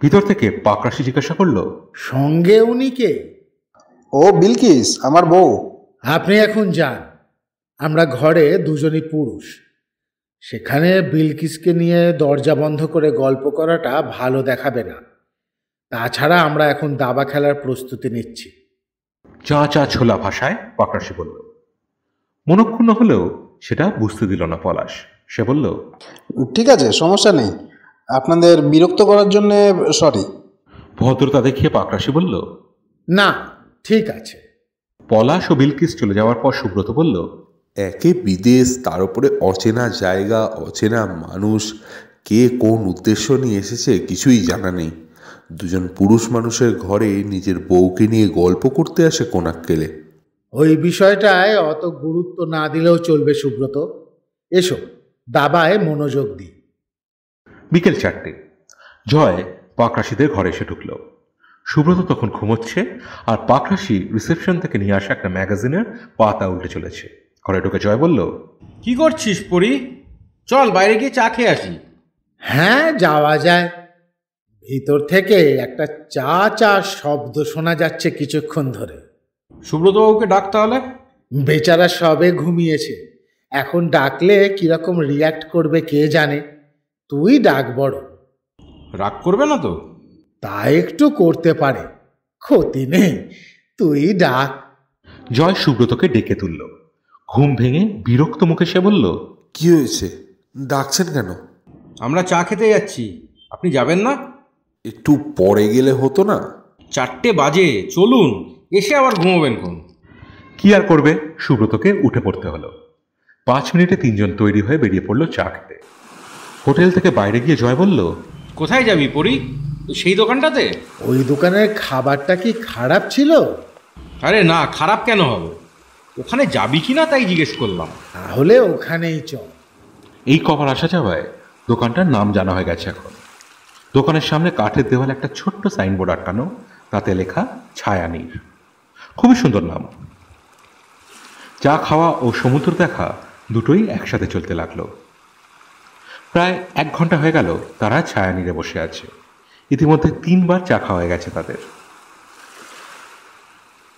ভিতর থেকে পাকরাশি জিজ্ঞাসা করল, সঙ্গে উনি কে? ও বিলকিস, আমার বউ। আপনি এখন যান, আমরা ঘরে দুজনই পুরুষ। সেখানে বিলকিসকে নিয়ে দরজা বন্ধ করে গল্প করাটা ভালো দেখাবে না। তাছাড়া আমরা এখন দাবা খেলার প্রস্তুতি নিচ্ছি। চা চা ছোলা ভাষায় পাকরাশি বলল। মনক্ষুণ্ণ হলেও সেটা বুঝতে দিল না পলাশ। সে বলল, ঠিক আছে, সমস্যা নেই, আপনাদের বিরক্ত করার জন্যে সরি। ভদ্রতা দেখিয়ে পাকরাশি বলল, না, ঠিক আছে। পলাশ ও বিলকিস চলে যাওয়ার পর সুব্রত বলল, একে বিদেশ, তার উপরে অচেনা জায়গা, অচেনা মানুষ, কে কোন উদ্দেশ্য নিয়ে এসেছে কিছুই জানা নেই। দুজন পুরুষ মানুষের ঘরে নিজের বউকে নিয়ে গল্প করতে আসে কোনাক্কেলে। ওই বিষয়টায় অত গুরুত্ব না দিলেও চলবে সুব্রত। এসো দাবায় মনোযোগ দিই। বিকেল 4টে। জয় পাকরাশিদের ঘরে এসে ঢুকল। সুব্রত তখন ঘুমোচ্ছে, আর পাকরাশি রিসেপশন থেকে নিয়ে আসা একটা ম্যাগাজিনের পাতা উল্টে চলেছে। ঘরে ঢুকে জয় বলল, কি করছিস পরি? চল বাইরে গিয়ে চা খেয়ে আসি। হ্যাঁ, যাওয়া যায়। ভিতর থেকে একটা চা চা শব্দ শোনা যাচ্ছে কিছুক্ষণ ধরে। সুব্রতবাবুকে ডাক তাহলে। বেচারা সবে ঘুমিয়েছে, এখন ডাকলে কিরকম রিয়াক্ট করবে কে জানে। তুই ডাক বড়। রাগ করবে না তো? তা একটু করতে পারে, ক্ষতি নেই, তুই ডাক। জয় সুব্রতকে ডেকে তুলল। ঘুম ভেঙে বিরক্ত মুখে সে বলল, কি হয়েছে, ডাকছেন কেন? আমরা চা খেতে যাচ্ছি, আপনি যাবেন না? একটু পরে গেলে হতো না? 4টে বাজে, চলুন, এসে আবার ঘুমোবেন কোন। কি আর করবে, সুব্রতকে উঠে পড়তে হলো। 5 মিনিটে 3জন তৈরি হয়ে বেরিয়ে পড়লো চা খেতে। হোটেল থেকে বাইরে গিয়ে জয় বলল, কোথায় যাবি পরি? সেই দোকানটাতে? ওই দোকানের খাবারটা কি খারাপ ছিল? আরে না, খারাপ কেন হবে? ওখানে যাবি কি না তাই জিজ্ঞেস করলাম। তাহলে ওখানেই চল। এই কবার আসা যাওয়ায় দোকানটার নাম জানা হয়ে গেছে এখন। দোকানের সামনে কাঠের দেওয়ালে একটা ছোট্ট সাইনবোর্ড আটকানো, তাতে লেখা ছায়ানীর। খুবই সুন্দর নাম। চা খাওয়া ও সমুদ্র দেখা দুটোই একসাথে চলতে লাগলো। প্রায় 1 ঘন্টা হয়ে গেল তারা ছায়ানীরে বসে আছে। ইতিমধ্যে 3বার চা খাওয়া হয়ে গেছে তাদের।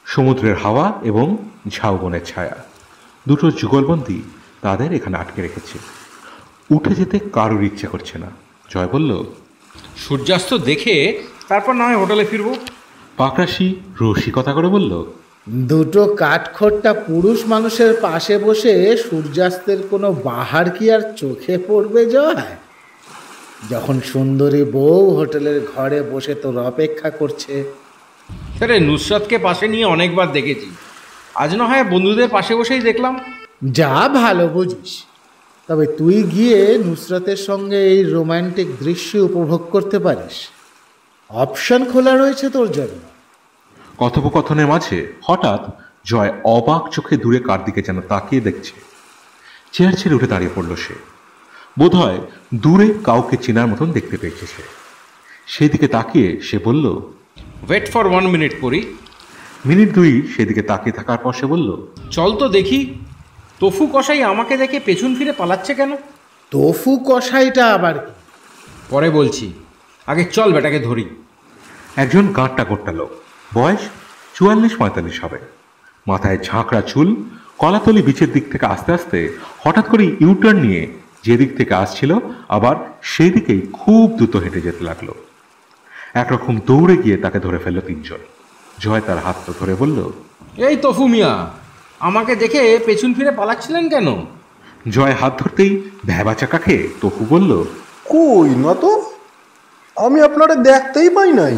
সমুদ্রের হাওয়া এবং ঝাউবনের ছায়া দুটো যুগলবন্দি তাদের এখানে আটকে রেখেছে। উঠে যেতে কারোর ইচ্ছে করছে না। জয় বলল, সূর্যাস্ত দেখে তারপর না হয় হোটেলে ফিরবো। পাকরাশি রসিকতা করে বলল, দুটো কাঠখোট্টা পুরুষ মানুষের পাশে বসে সূর্যাস্তের কোনো বাহার কি আর চোখে পড়বে জয়? যখন সুন্দরী বউ হোটেলের ঘরে বসে তোর অপেক্ষা করছে। আরে নুসরাতকে পাশে নিয়ে অনেকবার দেখেছি, আজ না হয় বন্ধুদের পাশে বসেই দেখলাম। যা ভালো বুঝিস। তবে তুই গিয়ে নুসরাতের সঙ্গে এই রোমান্টিক দৃশ্য উপভোগ করতে পারিস। অপশন খোলা রয়েছে তোর জন্য। কথোপকথনের মাঝে হঠাৎ জয় অবাক চোখে দূরে কার দিকে যেন তাকিয়ে দেখছে। চেয়ার ছেড়ে উঠে দাঁড়িয়ে পড়ল সে। বোধহয় দূরে কাউকে চেনার মতন দেখতে পেয়েছে সে। সেদিকে তাকিয়ে সে বলল, ওয়েট ফর 1 মিনিট পরি। মিনিট 2 সেদিকে তাকিয়ে থাকার পর সে বলল, চল তো দেখি, তফু কসাই আমাকে দেখে পেছন ফিরে পালাচ্ছে কেন? তোফু কষাইটা আবার কি? পরে বলছি, আগে চল বেটাকে ধরি। একজন গাঁটটা গোট্টা লোক, বয়স 44-45 হবে। মাথায় ঝাঁকড়া চুল, কলাতলি বিচের দিক থেকে আস্তে আস্তে হঠাৎ করে ইউটার্ন নিয়ে যেদিক থেকে আসছিল আবার সেই দিকেই খুব দ্রুত হেঁটে যেতে লাগলো। একরকম দৌড়ে গিয়ে তাকে ধরে ফেললো 3জন। জয় তার হাত ধরে বলল, এই তফু মিয়া, আমাকে দেখে পেছন ফিরে পালাচ্ছিলেন কেন? জয় হাত ধরতেই ভ্যাবাচাকা খেয়ে তফু বলল, কই না তো, আমি আপনারা দেখতেই পাই নাই।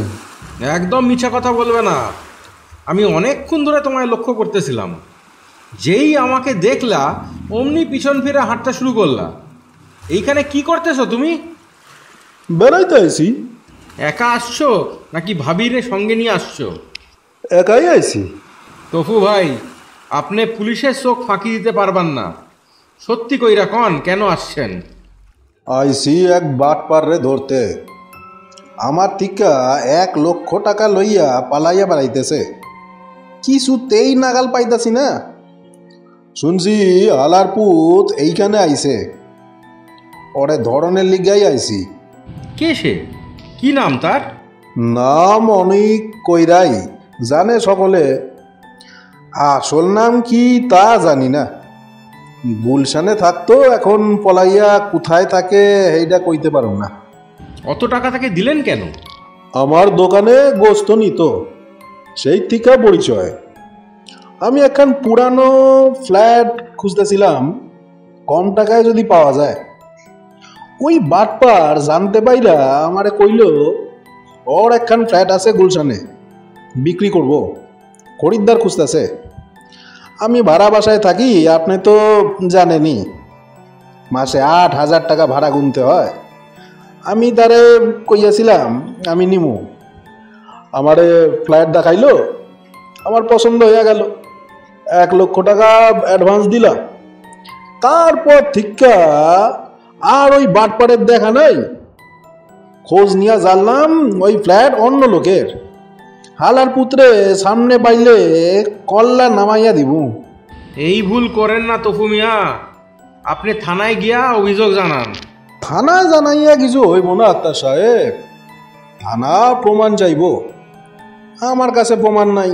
একদম মিছা কথা বলবে না, আমি অনেকক্ষণ ধরে তোমায় লক্ষ্য করতেছিলাম। যেই আমাকে দেখলা অমনি পিছন ফিরে হাঁটতে শুরু করলা। এইখানে কি করতেছো তুমি? বেড়াইতে আইছি। একা আসছো নাকি ভাবিরে সঙ্গে নিয়ে আসছো? একাই আইছি। তফু ভাই, আপনি পুলিশের চোখ ফাঁকি দিতে পারবেন না। সত্যি কইরা কন, কেন আসছেন? আইছি এক বাটপারে ধরতে। আমার টিকা 1 লক্ষ টাকা লইয়া পালাইয়া বেড়াইতেছে, কিছুতেই নাগাল পাইতাছি না। শুনছি আলার পুত এইখানে আইছে, ওরে ধরনের লিগাই আইছি। কে সে? কি নাম তার? নাম অনেক কইরাই, জানে সকলে। আসল নাম কি তা জানি না। গুলশানে থাকতো, এখন পলাইয়া কোথায় থাকে এইটা কইতে পারো না। অত টাকা তাকে দিলেন কেন? আমার দোকানে গোস্ত নিত, সেই থেকে পরিচয়। আমি একখান পুরানো ফ্ল্যাট খুঁজতেছিলাম, কম টাকায় যদি পাওয়া যায়। ওই বাটপার জানতে পাইরা আমারে কইল ওর একখান ফ্ল্যাট আছে গুলশানে, বিক্রি করব, খরিদ্দার খুঁজতেছে। আমি ভাড়া বাসায় থাকি, আপনি তো জানেনই, মাসে 8,000 টাকা ভাড়া গুনতে হয়। আমি তারে কইয়াছিলাম আমি নিমু, আমারে ফ্ল্যাট দেখাইলো, আমার পছন্দ হইয়া গেল, 1 লক্ষ টাকা অ্যাডভান্স দিলাম। তারপর ঠিকা আর ওই বাটপাড়ের দেখা নাই। খোঁজ নিয়ে জানলাম ওই ফ্ল্যাট অন্য লোকের। হালার পুত্রে সামনে পাইলে কল্লা নামাইয়া দিব। এই ভুল করেন না তফু মিয়া, আপনি থানায় গিয়া অভিযোগ জানান। থানায় জানাইয়া কিছু হইব না আত্মা সাহেব, থানা প্রমাণ চাইব। আমার কাছে প্রমাণ নাই।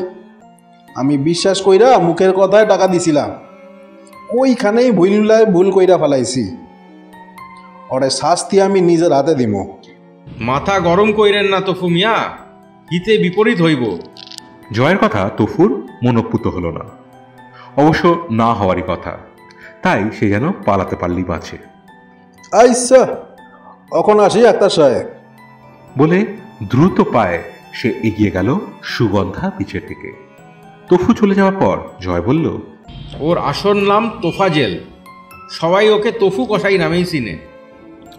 আমি বিশ্বাস কইরা মুখের কথায় টাকা দিছিলাম, ওইখানেই ভুল কইরা ফেলাইছি। ওরে শাস্তি আমি নিজের হাতে দিব। মাথা গরম কইরেন না তফু মিয়া, হিতে বিপরীত হইব। জয়ের কথা তফুর মনোপুত হলো না, অবশ্য না হওয়ারই কথা, তাই সে যেন পালাতে পারলেই বাঁচে। আইসা এখন আসি আক্তার সাহেব বলে দ্রুত পায়ে সে এগিয়ে গেল সুগন্ধা বিচের দিকে। তফু চলে যাওয়ার পর জয় বলল, ওর আসল নাম তোফাজেল, সবাই ওকে তফু কসাই নামেই চিনে।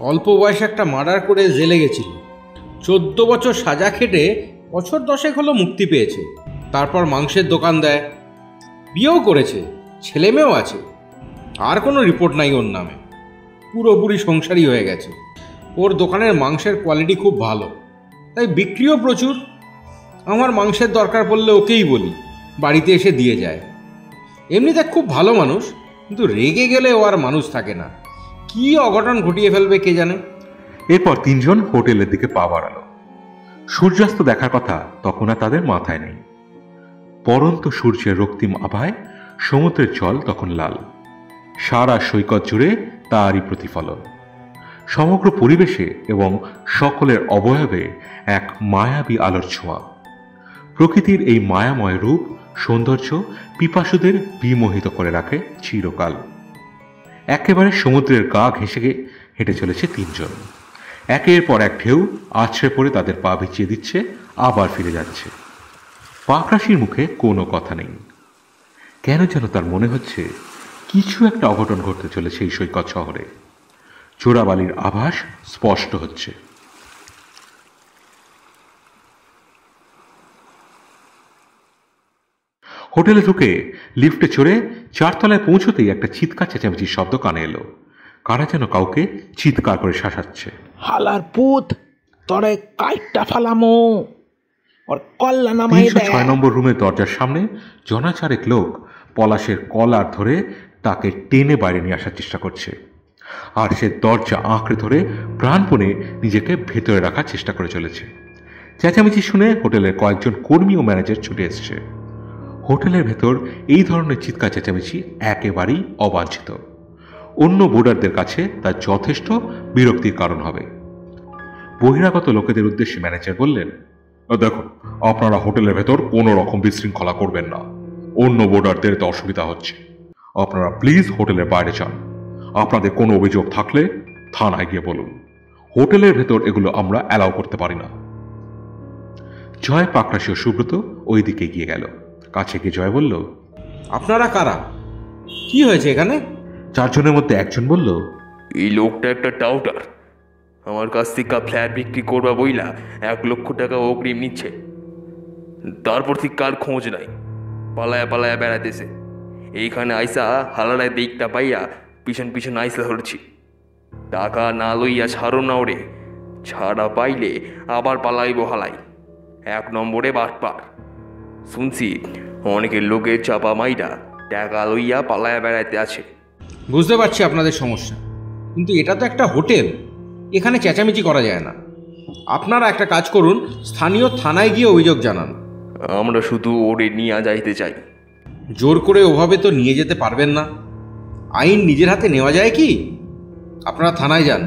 অল্প বয়সে একটা মার্ডার করে জেলে গেছিল, 14 বছর সাজা খেটে বছর 10 হলো মুক্তি পেয়েছে। তারপর মাংসের দোকান দেয়, বিয়েও করেছে, ছেলে মেয়েও আছে। আর কোনো রিপোর্ট নাই ওর নামে, পুরোপুরি সংসারী হয়ে গেছে। ওর দোকানের মাংসের কোয়ালিটি খুব ভালো, তাই বিক্রিও প্রচুর। আমার মাংসের দরকার পড়লে ওকেই বলি, বাড়িতে এসে দিয়ে যায়। এমনিতে খুব ভালো মানুষ, কিন্তু রেগে গেলে ও আর মানুষ থাকে না, কি অঘটন ঘটিয়ে ফেলবে কে জানে। এরপর তিনজন হোটেলের দিকে পা বাড়ালো। সূর্যাস্ত দেখার কথা তখন আর তাদের মাথায় নেই। পরন্ত সূর্যের রক্তিম আভায় সমুদ্রের জল তখন লাল, সারা সৈকত জুড়ে তারই প্রতিফলন। সমগ্র পরিবেশে এবং সকলের অবয়বে এক মায়াবী আলোর ছোঁয়া। প্রকৃতির এই মায়াময় রূপ সৌন্দর্য পিপাসুদের বিমোহিত করে রাখে চিরকাল। একেবারে সমুদ্রের গা ঘেঁষে হেঁটে চলেছে তিনজন। একের পর এক ঢেউ আছড়ে পড়ে তাদের পা ভিজিয়ে দিচ্ছে, আবার ফিরে যাচ্ছে। পাকরাশির মুখে কোনো কথা নেই। কেন যেন তার মনে হচ্ছে কিছু একটা অঘটন ঘটতে চলেছে এই সৈকত শহরে। চোরাবালির আভাস স্পষ্ট হচ্ছে। হোটেলে ঢুকে লিফটে চড়ে 4 তলায় পৌঁছতেই একটা চিৎকার চেঁচামেচির শব্দ কানে এলো। কারা যেন কাউকে চিৎকার করে শাসাচ্ছে। হালার পুত, তরে কাইটটা ফালামো, ওর কল্লা নামাই দে। 306 নম্বর রুমের দরজার সামনে জনাচারেক লোক পলাশের কলার ধরে তাকে টেনে বাইরে নিয়ে আসার চেষ্টা করছে, আর সে দরজা আঁকড়ে ধরে প্রাণপণে নিজেকে ভেতরে রাখার চেষ্টা করে চলেছে। চেঁচামেচি শুনে হোটেলের কয়েকজন কর্মী ও ম্যানেজার ছুটে এসছে। হোটেলের ভেতর এই ধরনের চিৎকার চেঁচামেচি একেবারেই অবাঞ্ছিত। অন্য বোর্ডারদের কাছে তা যথেষ্ট বিরক্তির কারণ হবে। বহিরাগত লোকেদের উদ্দেশ্যে ম্যানেজার বললেন, দেখুন, আপনারা হোটেলের ভেতর কোনো রকম বিশৃঙ্খলা করবেন না, অন্য বোর্ডারদের তো অসুবিধা হচ্ছে। আপনারা প্লিজ হোটেলের বাইরে যান। আপনাদের কোনো অভিযোগ থাকলে থানায় গিয়ে বলুন, হোটেলের ভেতর এগুলো আমরা অ্যালাউ করতে পারি না। জয়, পাকরাশি ও সুব্রত ওই দিকে গিয়ে গেল। কাছে গিয়ে জয় বলল, আপনারা কারা, কি হয়েছে এখানে? 4 জনের মধ্যে একজন বলল, এই লোকটা একটা টাউটার, আমার কাছ থেকে ফ্ল্যাট বিক্রি করবা বইলা 1 লক্ষ টাকা অগ্রিম নিচ্ছে। তারপর থেকে কার খোঁজ নাই, পালায়া পালায়া বেড়াতেছে। এইখানে আইসা হালারায় দিকটা পাইয়া পিছন পিছন আইসা ধরছি। টাকা না লইয়া ছাড়ো না ওরে, ছাড়া পাইলে আবার পালাইব হালাই। 1 নম্বরে বাটপার। শুনছি অনেকের লোকের চাপা মাইরা টাকা লইয়া পালায়া বেড়াইতে আছে। বুঝতে পারছি আপনাদের সমস্যা, কিন্তু এটা তো একটা হোটেল, এখানে চেঁচামেচি করা যায় না। আপনারা একটা কাজ করুন, স্থানীয় থানায় গিয়ে অভিযোগ জানান। আমরা শুধু ওরে নিয়ে যাইতে চাই। জোর করে ওভাবে তো নিয়ে যেতে পারবেন না, আইন নিজের হাতে নেওয়া যায় কি? আপনারা থানায় যান।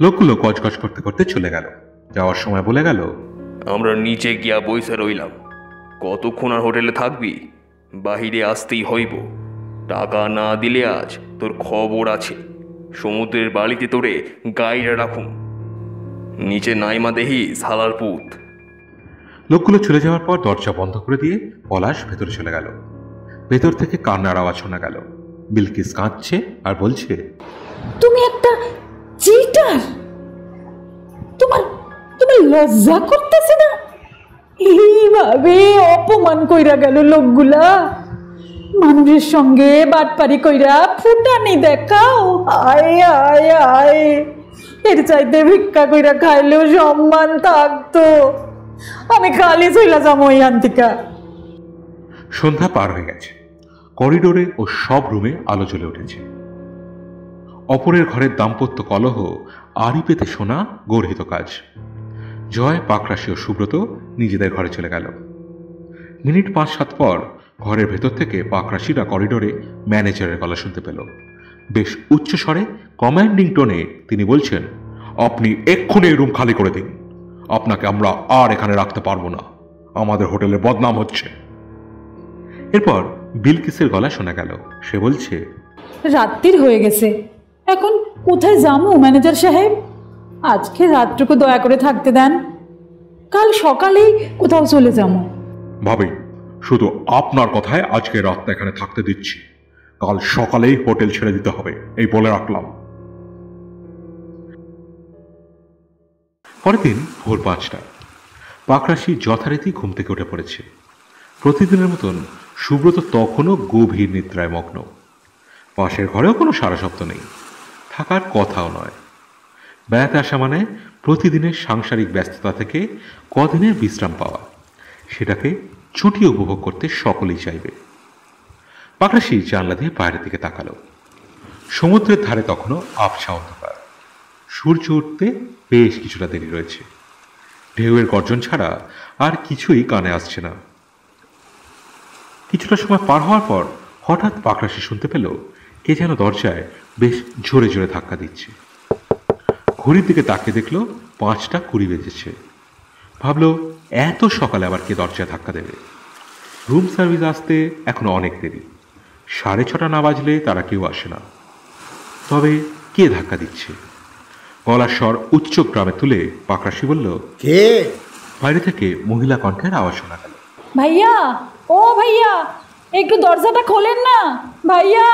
লোকগুলো গজগজ করতে করতে চলে গেল। যাওয়ার সময় বলে গেল, আমরা নিচে গিয়া বইসা রইলাম। কতক্ষণ আর হোটেলে থাকবি? বাহিরে আসতেই হইব। টাকা না দিলে আজ তোর খবর আছে। সমুদ্রের বালিতে তোরে গাইরা রাখুন। নিচে নাইমা দেহি সালার পুত। লোকগুলো চলে যাওয়ার পর দরজা বন্ধ করে দিয়ে পলাশ ভেতরে চলে গেল। ভেতর থেকে কান্নার আওয়াজ শোনা গেল। বিলকিস কাঁদছে আর বলছে, তুমি একটা চিটার, তোমার তোমার লজ্জা করতেছে না? এইভাবে অপমান কইরা গেল লোকগুলা, মানুষের সঙ্গে বাটপারি কইরা ফুটানি দেখাও। আয় আয় আয়, এর চাইতে ভিক্ষা কইরা খাইলেও সম্মান থাকতো। আমি কালই চইলা যাবো এখান থেকে। সন্ধ্যা পার হয়ে গেছে। করিডোরে ও সব রুমে আলো জ্বলে উঠেছে। অপরের ঘরের দাম্পত্য কলহ আড়ি পেতে শোনা গর্হিত কাজ। জয়, পাকরাশি ও সুব্রত নিজেদের ঘরে চলে গেল। মিনিট 5-7 পর ঘরের ভেতর থেকে পাকরাশিরা করিডোরে ম্যানেজারের গলা শুনতে পেল। বেশ উচ্চ স্বরে কমান্ডিং টোনে তিনি বলছেন, আপনি এক্ষুনি এই রুম খালি করে দিন, আপনাকে আমরা আর এখানে রাখতে পারবো না, আমাদের হোটেলে বদনাম হচ্ছে। এরপর বিলকিসের গলা শোনা গেল, সে বলছে, রাত্রির হয়ে গেছে, এখন কোথায় যাবো ম্যানেজার সাহেব? আজকে রাতটুকু দয়া করে থাকতে দেন, কাল সকালেই কোথাও চলে যাবো। ভাবি, শুধু আপনার কথায় আজকে রাতটা এখানে থাকতে দিচ্ছি, কাল সকালেই হোটেল ছেড়ে দিতে হবে, এই বলে রাখলাম। পরের দিন ভোর 5টা পাকরাশি যথারীতি ঘুম থেকে উঠে পড়েছে। প্রতিদিনের মতন সুব্রত তখনও গভীর নিদ্রায় মগ্ন। পাশের ঘরেও কোনো সারা শব্দ নেই, থাকার কথাও নয়। বেড়াতে আসা মানে প্রতিদিনের সাংসারিক ব্যস্ততা থেকে কদিনের বিশ্রাম পাওয়া, সেটাকে ছুটি উপভোগ করতে সকলেই চাইবে। পাকরাশি জানলা দিয়ে বাইরের দিকে তাকালো। সমুদ্রের ধারে তখনও আবছা অন্ধকার। সূর্য উঠতে বেশ কিছুটা দেরি রয়েছে। ঢেউয়ের গর্জন ছাড়া আর কিছুই কানে আসছে না। কিছুটা সময় পার হওয়ার পর হঠাৎ পাকরাশি শুনতে পেল কে যেন দরজায় বেশ জোরে জোরে ধাক্কা দিচ্ছে। ঘড়ির দিকে তাকিয়ে দেখলো 5:20 বেজেছে। ভাবলো এত সকালে আবার কে দরজায় ধাক্কা দেবে। রুম সার্ভিস আসতে এখনো অনেক দেরি, 6:30 না বাজলে তারা কেউ আসে না। তবে কে ধাক্কা দিচ্ছে? গলার স্বর উচ্চ গ্রামে তুলে পাকরাশি বলল, কে? বাইরে থেকে মহিলা কণ্ঠের আওয়াজ শোনা গেল, ভাইয়া, ও ভাইয়া, একটু দরজাটা খোলেন না ভাইয়া,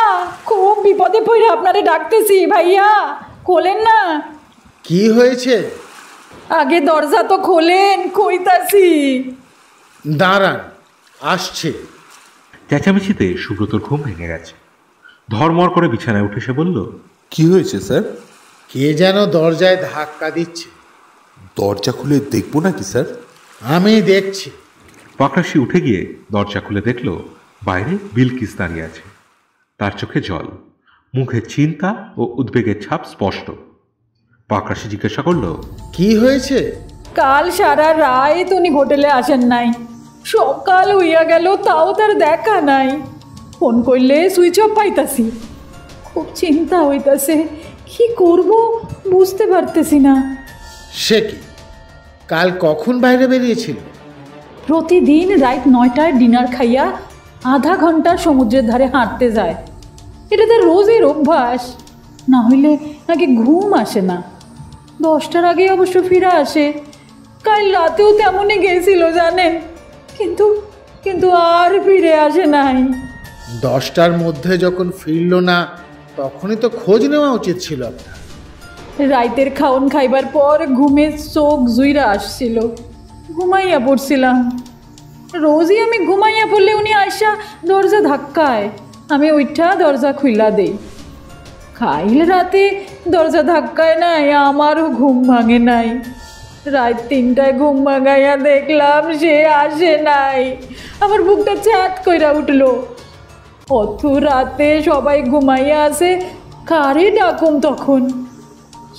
খুব বিপদে পড়ে আপনারে ডাকতেছি ভাইয়া, খোলেন না। কি হয়েছে? আগে দরজা তো খোলেন, কইতাছি। দাঁড়ান, আসছে। চেঁচামেচিতে সুব্রতর ঘুম ভেঙে গেছে। ধর্মর করে বিছানায় উঠে সে বলল, কি হয়েছে স্যার? কে যেন দরজায় ধাক্কা দিচ্ছে। দরজা খুলে দেখবো নাকি স্যার? আমি দেখছি। পাকরাশি উঠে গিয়ে দরজা খুলে দেখল বাইরে বিলকিস দাঁড়িয়ে আছে। তার চোখে জল, মুখে চিন্তা ও উদ্বেগের ছাপ স্পষ্ট। পাকরাশি জিজ্ঞাসা করল, কি হয়েছে? কাল সারা রাত উনি হোটেলে আসেন নাই, সকাল হইয়া গেল তাও তার দেখা নাই। ফোন করলে সুইচ অফ পাইতাছি, খুব চিন্তা হইতাছে, কি করব বুঝতে পারতেছি না। সে কি, কাল কখন বাইরে বেরিয়েছিল? প্রতিদিন রাত 9টায় ডিনার খাইয়া আধা ঘন্টা সমুদ্রের ধারে হাঁটতে যায়। এটা তার রোজের অভ্যাস, না হইলে নাকি ঘুম আসে না। 10টার আগে অবশ্য ফিরে আসে। কাল রাতেও তেমনই গেছিল জানেন, কিন্তু কিন্তু আর ফিরে আসে নাই। 10টার মধ্যে যখন ফিরল না, তখনই তো খোঁজ নেওয়া উচিত ছিল আপনার। রাইতের খাওন খাইবার পর ঘুমে চোখ জুইরা আসছিল, ঘুমাইয়া পড়ছিলাম। রোজই আমি ঘুমাইয়া পড়লে উনি আইসা দরজা ধাক্কায়, আমি ওইটা দরজা খুইলা দেই। খাইল রাতে দরজা ধাক্কায় নাই, আমারও ঘুম ভাঙে নাই। রাত 3টায় ঘুম ভাঙাইয়া দেখলাম সে আসে নাই। আমার বুকটা ছ্যাঁত কইরা উঠলো। অত রাতে সবাই ঘুমাইয়া আছে, কারে ডাকুম তখন?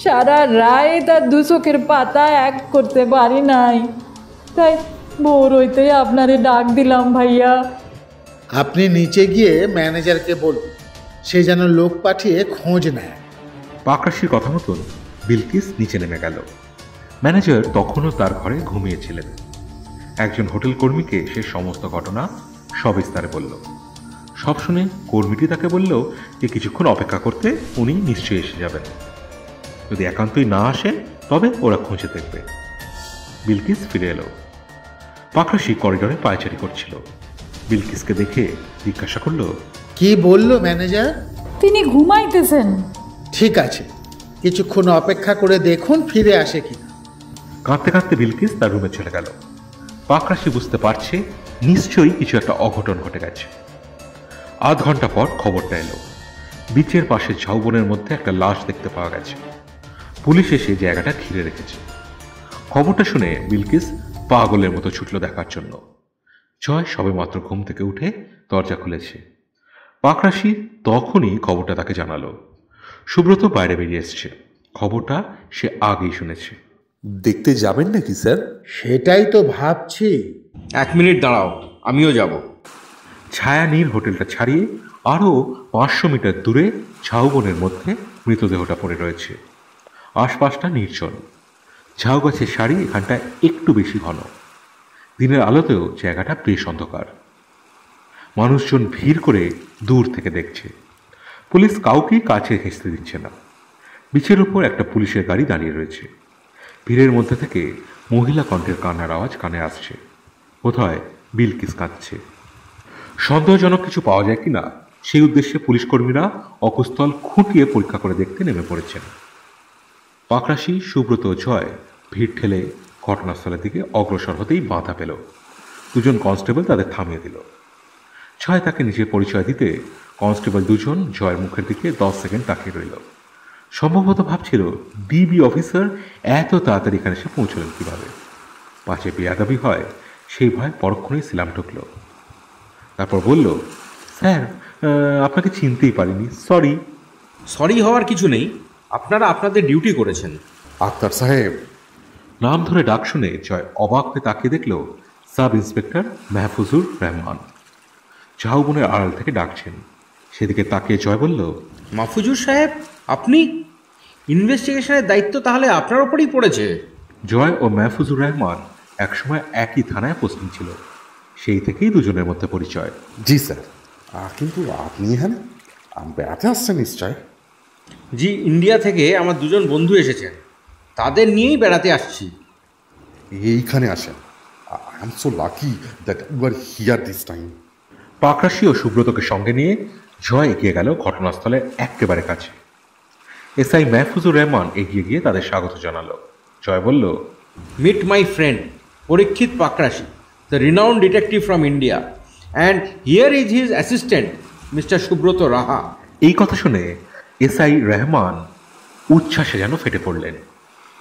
সারা রায় তার 2 চোখের পাতা এক করতে পারি নাই, তাই ভোর হইতে আপনারে ডাক দিলাম ভাইয়া। আপনি নিচে গিয়ে ম্যানেজারকে বলুন, সে যেন লোক পাঠিয়ে খোঁজ নেয়। পাকরাশির কথা মতন বিলকিস নিচে নেমে গেল। ম্যানেজার তখনও তার ঘরে ঘুমিয়েছিলেন। একজন হোটেল কর্মীকে সে সমস্ত ঘটনা সবিস্তারে বলল। সব শুনে কর্মীটি তাকে বলল যে কিছুক্ষণ অপেক্ষা করতে উনি নিশ্চয়ই এসে যাবেন। যদি একান্তই না আসে তবে ওরা খুঁজে দেখবে। বিলকিস ফিরে এলো। পাকরাশি করিডোরে পায়চারি করছিল। বিলকিসকে দেখে জিজ্ঞাসা করলো, কি বললো ম্যানেজার? তিনি ঘুমাইতেছেন। ঠিক আছে, কিছুক্ষণ অপেক্ষা করে দেখুন ফিরে আসে কিনা। কাঁদতে কাঁদতে বিলকিস তার রুমে চলে গেল। পাকরাশি বুঝতে পারছে নিশ্চয়ই কিছু একটা অঘটন ঘটে গেছে। আধ ঘন্টা পর খবরটা এলো, বিচের পাশে ঝাউবনের মধ্যে একটা লাশ দেখতে পাওয়া গেছে। পুলিশ এসে জায়গাটা ঘিরে রেখেছে। খবরটা শুনে বিলকিস পাগলের মতো ছুটল দেখার জন্য। জয় সবেমাত্র ঘুম থেকে উঠে দরজা খুলেছে। পাকরাশি তখনই খবরটা তাকে জানালো। সুব্রত বাইরে বেরিয়ে এসছে। খবরটা সে আগেই শুনেছে। দেখতে যাবেন নাকি স্যার? সেটাই তো ভাবছি। 1 মিনিট দাঁড়াও, আমিও যাব। ছায়ানীর হোটেলটা ছাড়িয়ে আরও 500 মিটার দূরে ঝাউবনের মধ্যে মৃতদেহটা পড়ে রয়েছে। আশপাশটা নির্জন। ঝাউ গাছের সারি এখানটায় একটু বেশি ঘন। দিনের আলোতেও জায়গাটা বেশ অন্ধকার। মানুষজন ভিড় করে দূর থেকে দেখছে। পুলিশ কাউকেই কাছে ঘেঁষতে দিচ্ছে না। বিচের উপর একটা পুলিশের গাড়ি দাঁড়িয়ে রয়েছে। ভিড়ের মধ্যে থেকে মহিলা কণ্ঠের কান্নার আওয়াজ কানে আসছে। বোধহয় বিলকিস কাঁদছে। সন্দেহজনক কিছু পাওয়া যায় কিনা সেই উদ্দেশ্যে পুলিশ কর্মীরা অকুস্থল খুঁটিয়ে পরীক্ষা করে দেখতে নেমে পড়েছেন। পাকরাশি, সুব্রত, জয় ভিড় ঠেলে ঘটনাস্থলের দিকে অগ্রসর হতেই বাধা পেল। 2জন কনস্টেবল তাদের থামিয়ে দিল। জয় তাকে নিজের পরিচয় দিতে কনস্টেবল 2জন জয়ের মুখের দিকে 10 সেকেন্ড তাকিয়ে রইল। সম্ভবত ভাবছিল ডিবি অফিসার এত তাড়াতাড়ি এখানে এসে পৌঁছলেন কীভাবে। পাছে বেয়াদবি হয় সেই ভয় পরক্ষণেই সিলাম ঢুকল। তারপর বলল, স্যার আপনাকে চিনতেই পারিনি, সরি। সরি হওয়ার কিছু নেই, আপনারা আপনাদের ডিউটি করেছেন। আক্তার সাহেব। নাম ধরে ডাক শুনে জয় অবাক হয়ে তাকিয়ে দেখল সাব ইন্সপেক্টর মাহফুজুর রহমান ঝাউবনের আড়াল থেকে ডাকছেন। সেদিকে তাকিয়ে জয় বলল, মাহফুজুর সাহেব, আপনি? ইনভেস্টিগেশনের দায়িত্ব তাহলে আপনার ওপরই পড়েছে। জয় ও মাহফুজুর রহমান একসময় একই থানায় পোস্টিং ছিল। সেই থেকেই 2জনের মধ্যে পরিচয়। জি স্যার। কিন্তু আপনি এখানে বেড়াতে আসছেন নিশ্চয়? জি, ইন্ডিয়া থেকে আমার 2জন বন্ধু এসেছেন, তাদের নিয়েই বেড়াতে আসছি। এইখানে আসেন। I am so lucky that you are here this time. Pakrashi ও সুব্রতকে সঙ্গে নিয়ে জয় এগিয়ে গেল ঘটনাস্থলের একেবারে কাছে। এসআই মাহফুজুর রহমান এগিয়ে গিয়ে তাদের স্বাগত জানালো। জয় বলল, meet my friend Parikshit Pakrashi, the renowned detective from India, and here is his assistant mister Subrata Raha. এই কথা শুনে এসআই রহমান উচ্ছ্বাসে যেন ফেটে পড়লেন।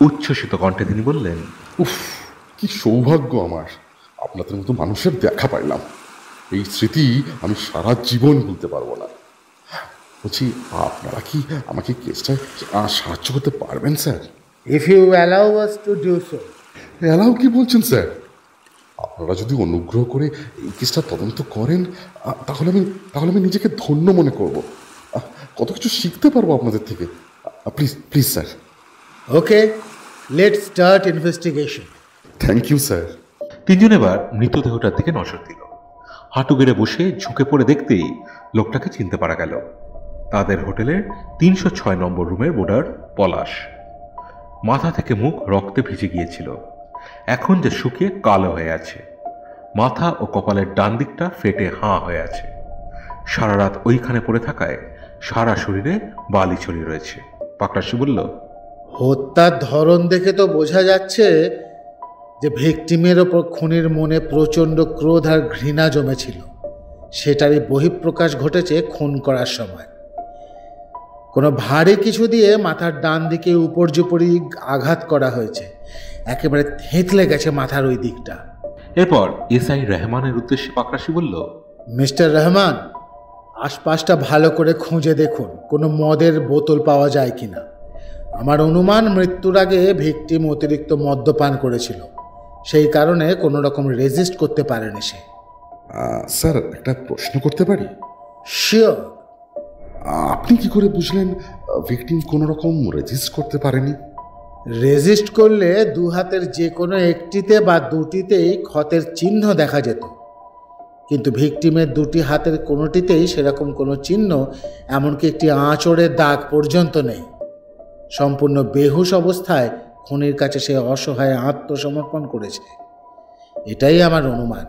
উচ্ছ্বসিত কণ্ঠে তিনি বললেন, উফ, কি সৌভাগ্য আমার, আপনাদের মতো মানুষের দেখা পাইলাম। এই স্মৃতি আমি সারা জীবন ভুলতে পারবো না। বলছি, আপনারা কি আমাকে কেসটায় সাহায্য করতে পারবেন sir? If you allow us to do so. Allow কি বলছেন স্যার? আপনারা যদি অনুগ্রহ করে এই কেসটা তদন্ত করেন তাহলে আমি নিজেকে ধন্য মনে করব। কত কিছু শিখতে পারবো আপনাদের থেকে। Please please sir. Okay, let's start investigation. Thank you sir. 3জন এবার মৃতদেহটার দিকে নজর দিল। হাঁটু গেড়ে বসে ঝুঁকে পড়ে দেখতেই লোকটাকে চিনতে পারা গেল। তাদের হোটেলের 306 নম্বর রুমের বোর্ডার পলাশ। মাথা থেকে মুখ রক্তে ভিজে গিয়েছিল, এখন যে শুকিয়ে কালো হয়ে আছে। মাথা ও কপালের ডান দিকটা ফেটে হাঁ হয়ে আছে। সারা রাত ওইখানে পড়ে থাকায় সারা শরীরে বালি ছড়িয়ে রয়েছে। পাকরাশি বলল, হত্যার ধরন দেখে তো বোঝা যাচ্ছে যে ভিকটিমের ওপর খুনির মনে প্রচণ্ড ক্রোধ আর ঘৃণা জমেছিল। সেটারই বহিঃপ্রকাশ ঘটেছে খুন করার সময়। কোনো ভারী কিছু দিয়ে মাথার ডান দিকে উপর্যুপরি আঘাত করা হয়েছে, একেবারে থেঁতলে গেছে মাথার ওই দিকটা। এরপর এসআই রহমানের উদ্দেশ্যে পাকরাশি বলল, মিস্টার রহমান, আশপাশটা ভালো করে খুঁজে দেখুন কোনো মদের বোতল পাওয়া যায় কিনা। আমার অনুমান মৃত্যুর আগে ভিকটিম অতিরিক্ত মদ্যপান করেছিল, সেই কারণে কোনো রকম রেজিস্ট করতে পারেনি সে। স্যার, একটা প্রশ্ন করতে পারি? শিওর। আপনি কি করে বুঝলেন ভিকটিম কোনো রকম রেজিস্ট করতে পারেনি? রেজিস্ট করলে 2 হাতের যে কোনো একটিতে বা দুটিতেই ক্ষতের চিহ্ন দেখা যেত, কিন্তু ভিকটিমের 2টি হাতের কোনোটিতেই সেরকম কোনো চিহ্ন, এমনকি একটি আঁচড়ের দাগ পর্যন্ত নেই। সম্পূর্ণ বেহুশ অবস্থায় খুনির কাছে সে অসহায় আত্মসমর্পণ করেছে, এটাই আমার অনুমান। 2 হাতের 2টি হাতের চিহ্ন? স্যার, আপনি কি করে বুঝলেন ভিকটিম কোনো রকম রেজিস্ট করতে পারেনি? রেজিস্ট করলে 2 হাতের যে কোনো একটিতে বা দুটিতেই ক্ষতের চিহ্ন দেখা যেত, কিন্তু ভিকটিমের 2টি হাতের কোনোটিতেই সেরকম কোনো চিহ্ন, এমনকি একটি আঁচড়ের দাগ পর্যন্ত নেই। সম্পূর্ণ বেহুশ অবস্থায় খুনির কাছে সে অসহায় আত্মসমর্পণ করেছে, এটাই আমার অনুমান।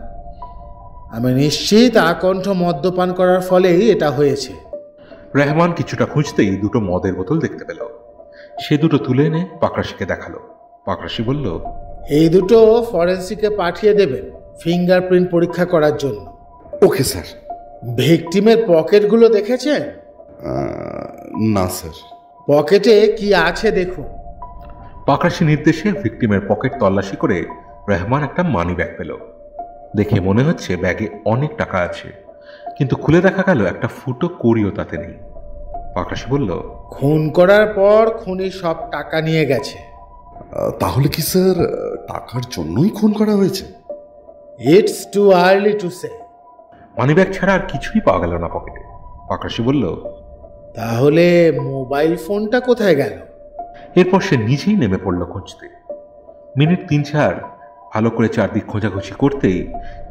আমি নিশ্চিত আকণ্ঠ মদ্যপান করার ফলেই এটা হয়েছে। রেহমান কিছুটা খুঁজতেই দুটো মদের বোতল দেখতে পেল। সে দুটো তুলে এনে পাকরাশিকে দেখালো। পাকরাশি বলল, এই দুটো ফরেন্সিকে পাঠিয়ে দেবেন ফিঙ্গারপ্রিন্ট পরীক্ষা করার জন্য। Okay sir. ভিকটিমের পকেটগুলো দেখেছেন? না স্যার। পকেটে কি আছে দেখুন। পাকরাশি নির্দেশে ভিকটিমের পকেট তল্লাশি করে রেহমান একটা মানি ব্যাগ পেল। দেখে মনে হচ্ছে ব্যাগে অনেক টাকা আছে, কিন্তু খুলে দেখা গেল একটা ফুটো কড়িও তাতে নেই। পাকরাশি বলল, খুন করার পর খুনি সব টাকা নিয়ে গেছে। তাহলে কি স্যার টাকার জন্যই খুন করা হয়েছে? It's too early to say. Money bag ছাড়া আর কিছুই পাওয়া গেল না পকেটে। পাকরাশি বলল, তাহলে মোবাইল ফোনটা কোথায় গেল? এরপর সে নিজেই নেমে পড়ল খুঁজতে। মিনিট 3-4 ভালো করে চারদিক খোঁজাখুঁজি করতেই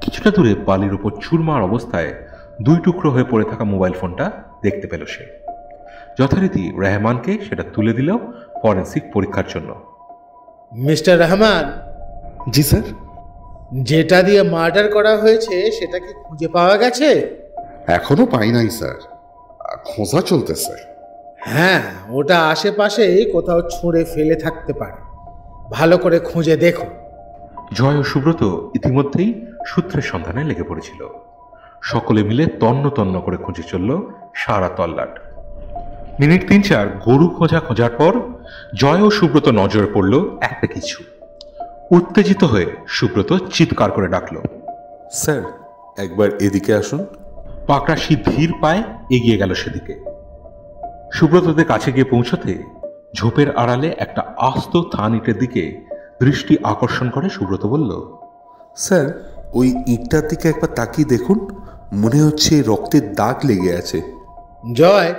কিছুটা দূরে বালির উপর চুরমার অবস্থায় 2 টুকরো হয়ে পড়ে থাকা মোবাইল ফোনটা দেখতে পেল সে। যথারীতি রেহমানকে সেটা তুলে দিল ফরেন্সিক পরীক্ষার জন্য। মিস্টার রহমান। জি স্যার। যেটা দিয়ে মার্ডার করা হয়েছে সেটা কি খুঁজে পাওয়া গেছে? এখনো পাই নাই স্যার, খোঁজা চলতেছে। হ্যাঁ, ওটা আশেপাশেই কোথাও ছুঁড়ে ফেলে থাকতে পারে, ভালো করে খুঁজে দেখো। জয় ও সুব্রত ইতিমধ্যেই সূত্রের সন্ধানে লেগে পড়েছিল। সকলে মিলে তন্ন তন্ন করে খুঁজে চলল সারা তল্লাট। মিনিট 3-4 গরু খোঁজার পর জয় ও সুব্রত নজরে পড়ল একটা কিছু। উত্তেজিত হয়ে সুব্রত চিৎকার করে ডাকল, স্যার একবার এদিকে আসুন। পাকরাশি ধীর পায়ে এগিয়ে গেল সেদিকে। সুব্রতদের কাছে গিয়ে পৌঁছতে ঝোপের আড়ালে একটা আস্ত থান ইটের দিকে দৃষ্টি আকর্ষণ করে সুব্রত বলল, স্যার ওই ইটটার দিকে একবার তাকিয়ে দেখুন, মনে হচ্ছে রক্তের দাগ লেগে আছে। জয়,